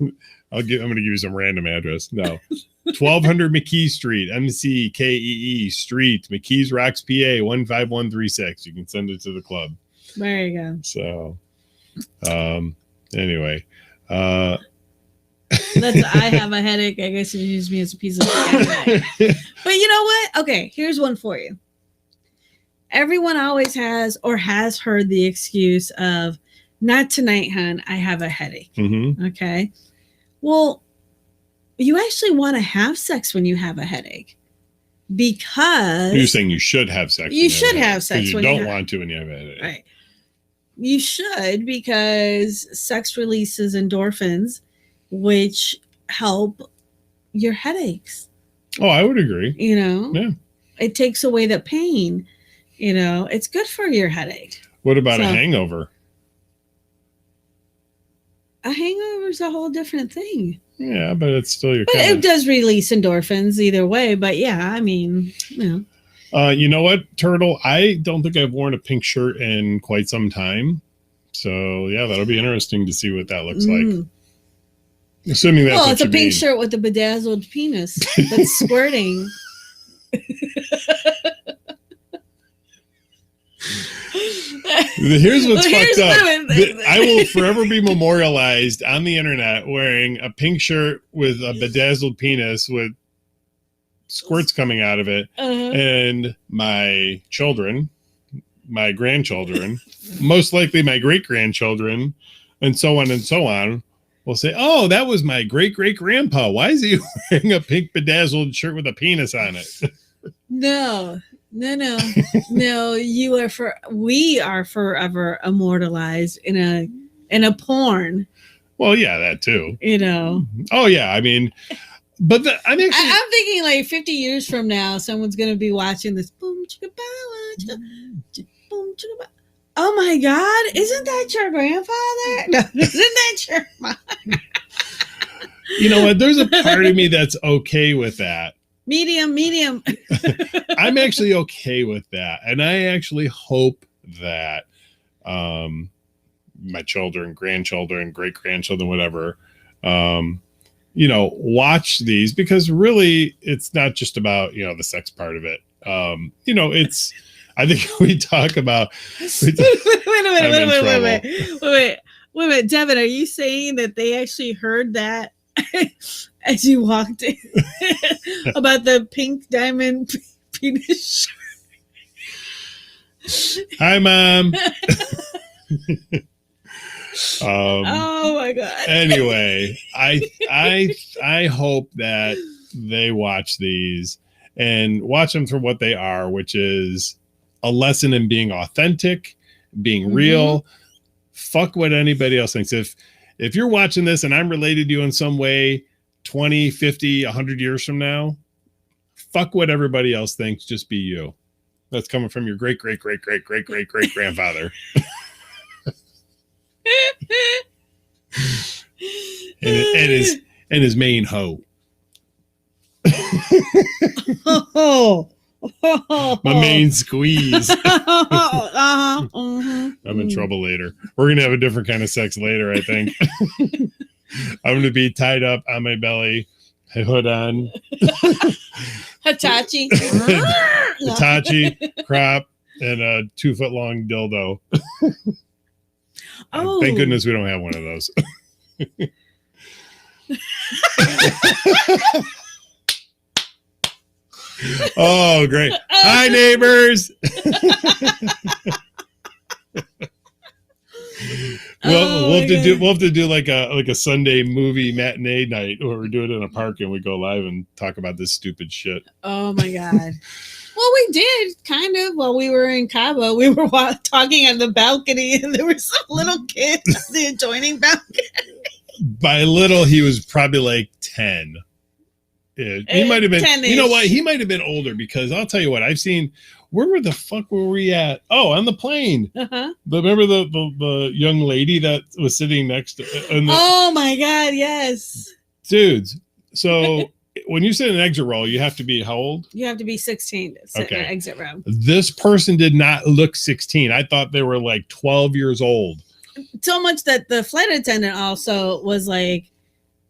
I'm going to give you some random address. No, 1200 McKee Street, MCKEE Street, McKees Rocks, PA 15136. You can send it to the club. There you go. So, anyway, That's I have a headache. I guess you use me as a piece of headache. But you know what? Okay, here's one for you. Everyone always has or has heard the excuse of, not tonight, hon, I have a headache. Mm-hmm. Okay. Well, you actually want to have sex when you have a headache, because You're saying you should have sex. You should have sex you when you don't have- want to when you have a headache. right. You should, because sex releases endorphins, which help your headaches. Oh, I would agree. You know, Yeah. It takes away the pain. You know, it's good for your headache. What about a So- hangover? A hangover is a whole different thing. Yeah, but it's still your But kind it does release endorphins either way. But yeah, I mean, you know. You know what, Turtle? I don't think I've worn a pink shirt in quite some time. So yeah, that'll be interesting to see what that looks like. Assuming that's Well, what it's a you pink mean. shirt with a bedazzled penis that's squirting. Here's what's Here's fucked up. the- I will forever be memorialized on the internet wearing a pink shirt with a bedazzled penis with squirts coming out of it. And my children, my grandchildren, most likely my great-grandchildren, and so on, will say, oh, that was my great-great-grandpa. Why is he wearing a pink bedazzled shirt with a penis on it? No. We are forever immortalized in a porn. Well, yeah, that too. You know. Oh, yeah. I mean, but I'm actually... I'm thinking like 50 years from now, someone's going to be watching this. Boom, chicka, bow, chicka, boom, chicka, bow. Oh my God! Isn't that your grandfather? No, isn't that your mom? You know what? There's a part of me that's okay with that. Medium. I'm actually okay with that. And I actually hope that my children, grandchildren, great-grandchildren, whatever, watch these, because really it's not just about, the sex part of it. It's, I think we talk about. Wait a minute. Devin, are you saying that they actually heard that as you walked in about the pink diamond penis shirt? Hi, Mom. Oh my God. Anyway, I hope that they watch these and watch them for what they are, which is a lesson in being authentic, being real. Fuck what anybody else thinks. If you're watching this and I'm related to you in some way 20, 50, 100 years from now, fuck what everybody else thinks. Just be you. That's coming from your great-great-great-great-great-great-great-grandfather. and his main hoe. My main squeeze. I'm in trouble later. We're gonna have a different kind of sex later, I think. I'm gonna be tied up on my belly, hood on, Hitachi, crop, and a 2-foot long dildo. Oh, Thank goodness we don't have one of those. Oh, great. Hi, neighbors. Well, we'll have to do like a Sunday movie matinee night where we do it in a park and we go live and talk about this stupid shit. Oh my God. Well, we did kind of while we were in Cabo. We were talking on the balcony, and there were some little kids on the adjoining balcony. By little, he was probably like 10. He might have been. 10-ish. You know what? He might have been older because I'll tell you what. I've seen. Where the fuck were we at? Oh, on the plane. Uh-huh. Remember the young lady that was sitting next to. Oh my God! Yes. Dudes. So when you sit in an exit row, you have to be how old? You have to be 16 to sit in an exit row. This person did not look 16. I thought they were like 12 years old. So much that the flight attendant also was like,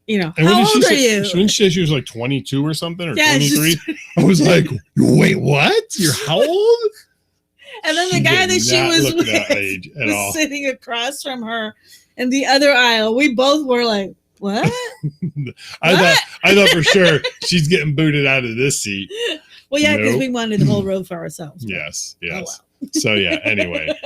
you know, and how old are you? When she said she was like 22 or something, or Yeah, 23, I was like, wait, what? You're how old? And then the guy that she was with that age at all. was sitting across from her in the other aisle. We both were like, what? I thought for sure she's getting booted out of this seat. Well, yeah, because Nope. we wanted the whole row for ourselves. Yes. Oh, well. So yeah, anyway.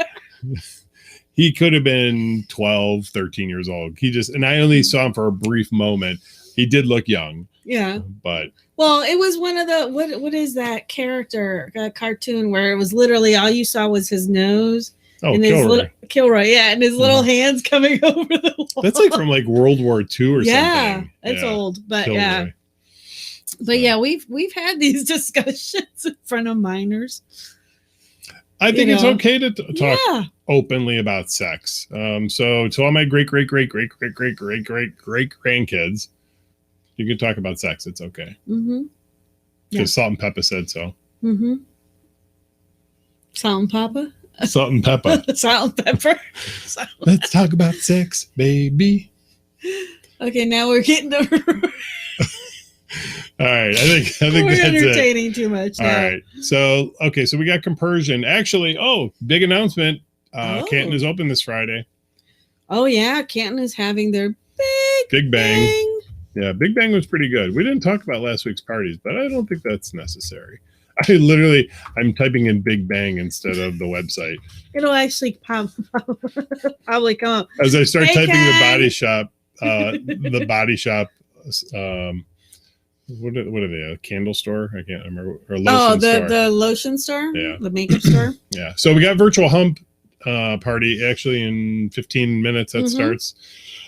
He could have been 12, 13 years old. And I only saw him for a brief moment. He did look young. Yeah. But well, it was one of the what is that character cartoon where it was literally all you saw was his nose. Oh, and Kilroy. Kilroy, yeah, and his little hands coming over the wall. That's like from like World War II or yeah, something. It's old, but Kilroy. yeah. But yeah, we've had these discussions in front of minors. I think it's okay to talk openly about sex. So to all my great grandkids, you can talk about sex. It's okay. Mm-hmm. Because Salt and Peppa said so. Mm-hmm. Salt and Papa? Salt and Peppa. Salt and pepper. Let's talk about sex, baby. Okay, now we're getting to all right. I think we're that's entertaining too much. All right. So we got compersion. Actually, big announcement. Canton is open this Friday. Oh yeah, Canton is having their Big Bang. Yeah, Big Bang was pretty good. We didn't talk about last week's parties, but I don't think that's necessary. I'm typing in Big Bang instead of the website. It'll actually probably come up. As I start typing Ken. the body shop, what are they? A candle store? I can't remember. Or a lotion store. The lotion store? Yeah. The makeup store? Yeah. So we got virtual hump party actually in 15 minutes. That starts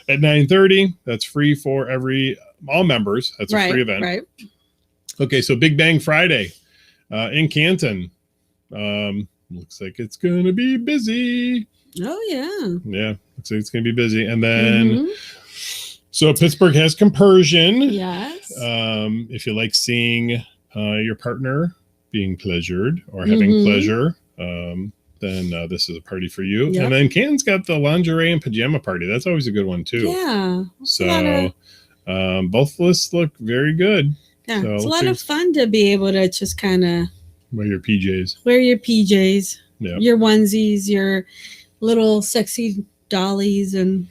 at 9:30. That's free for all members. That's a free event. Right. Okay. So Big Bang Friday in Canton. Looks like it's going to be busy. Oh, yeah. Yeah. Looks like it's going to be busy. And then, so Pittsburgh has compersion. Yes. If you like seeing your partner being pleasured or having pleasure, then this is a party for you. Yep. And then Canton's got the lingerie and pajama party. That's always a good one too. Yeah. So both lists look very good. Yeah. So it's a lot of fun to be able to just kind of wear your PJs. Your onesies, your little sexy dollies, and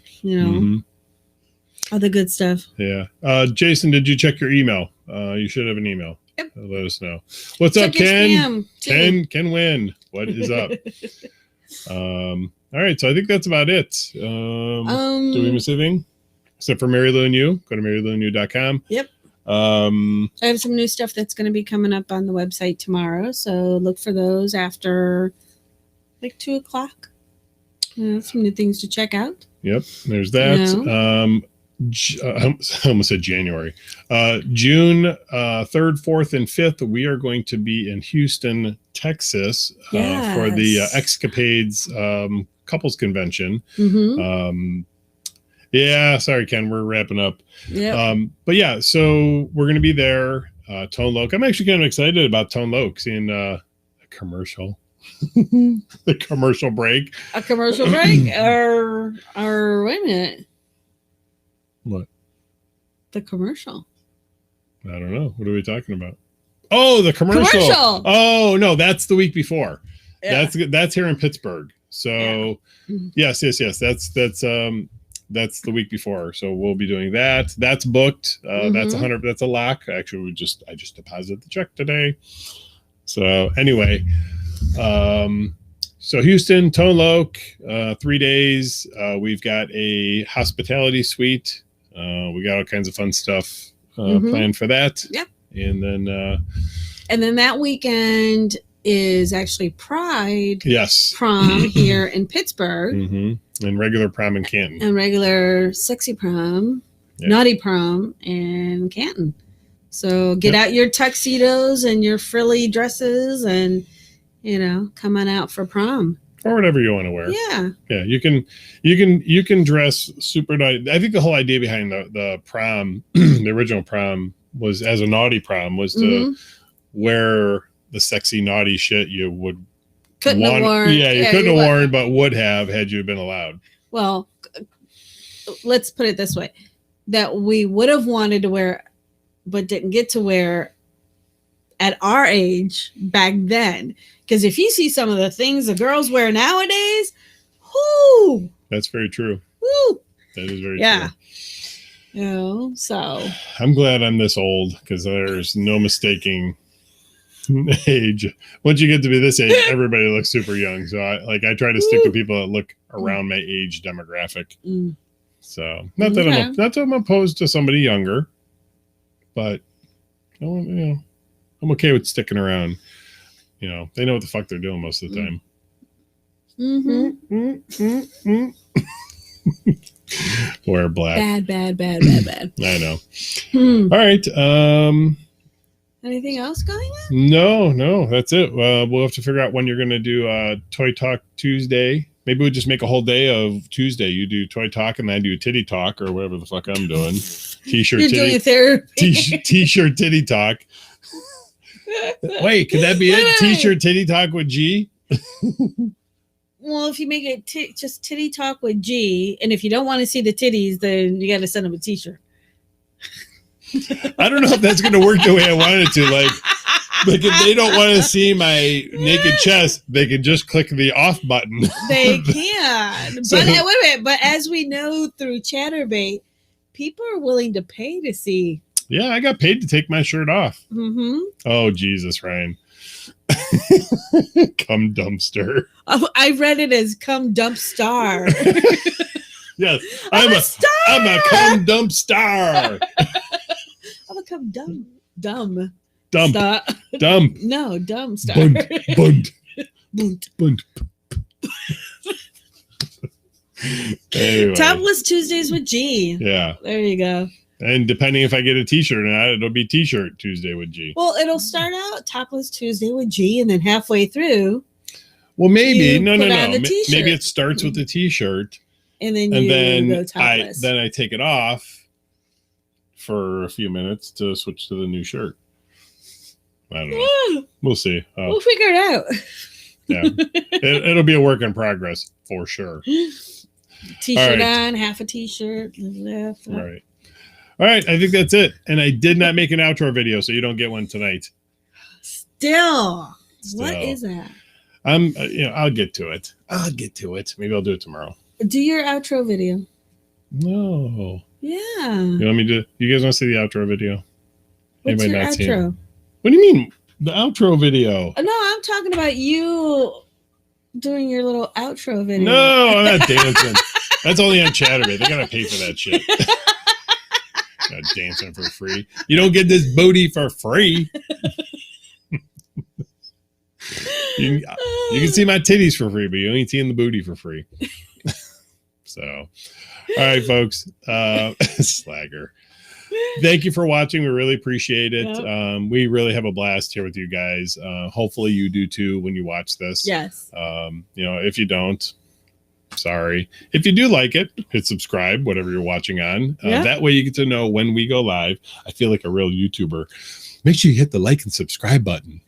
all the good stuff. Yeah. Jason, did you check your email? You should have an email. Yep. Let us know. What's up, Ken? Ken win. What is up? All right. So I think that's about it. Do we miss anything? Except for Marilu and you. Go to mariluandyou.com. Yep. I have some new stuff that's going to be coming up on the website tomorrow. So look for those after like 2:00. Some new things to check out. Yep. There's that. I almost said January. June 3rd, 4th, and 5th, we are going to be in Houston, Texas for the Escapades couples convention. Yeah, sorry, Ken, we're wrapping up. Yeah. But yeah, so we're going to be there. Tone Loc. I'm actually kind of excited about Tone Loc, seeing a commercial. The commercial break. A commercial break? or wait a minute. What? The commercial. I don't know. What are we talking about? Oh, the commercial. Oh, no, that's the week before. Yeah. That's here in Pittsburgh. So Yeah. yes. That's the week before. So we'll be doing that. That's booked. That's 100. That's a lock. Actually, I just deposited the check today. So anyway, so Houston, Tone Loc, 3 days. We've got a hospitality suite. We got all kinds of fun stuff planned for that. Yep. And then that weekend is actually Pride yes, prom here in Pittsburgh. And regular prom in Canton. And regular sexy prom, naughty prom in Canton. So get out your tuxedos and your frilly dresses and, come on out for prom. Or whatever you want to wear. Yeah. Yeah. You can dress super nice. I think the whole idea behind the prom, the original prom was as a naughty prom was to wear the sexy naughty shit you would couldn't have worn. Yeah, you couldn't have worn, but would have had you been allowed. Well, let's put it this way: that we would have wanted to wear, but didn't get to wear at our age back then. Because if you see some of the things the girls wear nowadays, whoo, that's very true. Woo, that is very true. So I'm glad I'm this old because there's no mistaking age. Once you get to be this age, everybody looks super young. So I try to stick to people that look around my age demographic. So not that I'm opposed to somebody younger, but I'm okay with sticking around. They know what the fuck they're doing most of the time. Wear black. Bad. I know. All right. Anything else going on? No, that's it. We'll have to figure out when you're going to do Toy Talk Tuesday. Maybe we'll just make a whole day of Tuesday. You do Toy Talk and I do Titty Talk or whatever the fuck I'm doing. T-shirt You're titty. doing therapy. T-shirt Titty Talk. Wait, could that be it? T-shirt Titty Talk with G? Well, if you make it just Titty Talk with G, and if you don't want to see the titties, then you got to send them a T-shirt. I don't know if that's going to work the way I wanted it to. Like if they don't want to see my naked chest, they can just click the off button. They can. But wait a minute. But as we know through Chatterbait, people are willing to pay to see. Yeah, I got paid to take my shirt off. Oh, Jesus, Ryan. Come dumpster. I read it as come dump star. Yes, I'm a come dump star. I'm a come dumb. Dump. No, dumb star. Bunt. Anyway. Topless Tuesdays with G. Yeah. There you go. And depending if I get a T-shirt or not, it'll be T-shirt Tuesday with G. Well, it'll start out Topless Tuesday with G, and then halfway through. Well, maybe no. Maybe it starts with the T-shirt, and then go topless. I take it off for a few minutes to switch to the new shirt. I don't know. We'll see. We'll figure it out. Yeah, it'll be a work in progress for sure. T-shirt on, half a T-shirt left. Right. All right, I think that's it. And I did not make an outro video, so you don't get one tonight. Still. What is that? I'll get to it. Maybe I'll do it tomorrow. Do your outro video. No. Yeah. You want me to? You guys want to see the outro video? What's your outro? What do you mean the outro video? No, I'm talking about you doing your little outro video. No, I'm not dancing. That's only on Chatterbait. They gotta pay for that shit. Not dancing for free. You don't get this booty for free. You can see my titties for free, but you ain't seeing the booty for free. So, all right, folks. Slagger. Thank you for watching. We really appreciate it. Yep. We really have a blast here with you guys. Hopefully you do too when you watch this. Yes. If you don't, sorry. If you do like it, hit subscribe, whatever you're watching on. That way you get to know when we go live. I feel like a real YouTuber. Make sure you hit the like and subscribe button.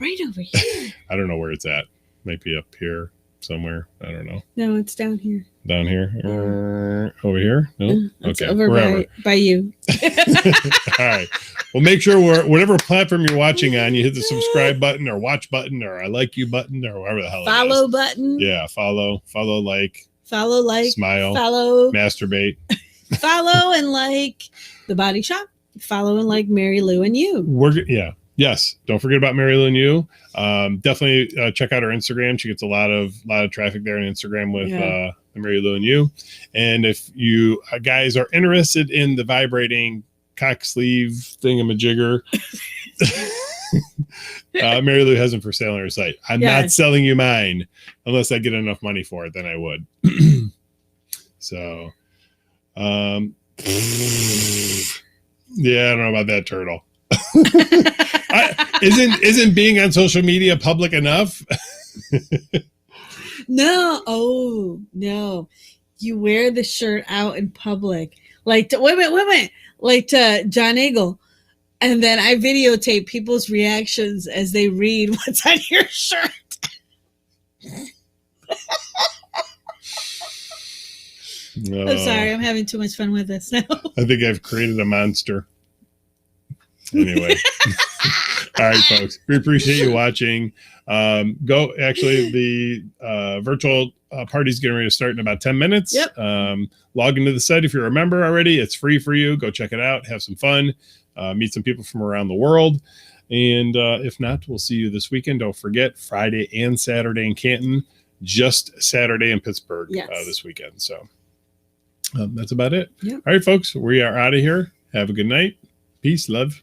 Right over here. I don't know where it's at. Might be up here. somewhere. I don't know. No, it's down here. Down here? Over here? No? It's Okay. over Wherever. by you. All right. Well, make sure whatever platform you're watching on, you hit the subscribe button or watch button or I like you button or whatever the hell it is. Follow button. Yeah. Follow, like, smile, follow, masturbate. follow and like the Body Shop. Follow and like Marilu and you. Yes. Don't forget about Marilu and you. Definitely check out her Instagram. She gets a lot of traffic there on Instagram with the Marilu and you. And if you guys are interested in the vibrating cock sleeve thingamajigger, Marilu has them for sale on her site. I'm not selling you mine unless I get enough money for it. Then I would. So, yeah, I don't know about that turtle. Isn't being on social media public enough? No. Oh, no. You wear the shirt out in public. Like, wait a minute. Like to John Eagle. And then I videotape people's reactions as they read what's on your shirt. No. I'm sorry. I'm having too much fun with this now. I think I've created a monster. Anyway. All right, folks. We appreciate you watching. The virtual party's getting ready to start in about 10 minutes. Yep. Log into the site if you're a member already. It's free for you. Go check it out. Have some fun. Meet some people from around the world. And if not, we'll see you this weekend. Don't forget, Friday and Saturday in Canton. Just Saturday in Pittsburgh this weekend. So that's about it. Yep. All right, folks. We are out of here. Have a good night. Peace, love.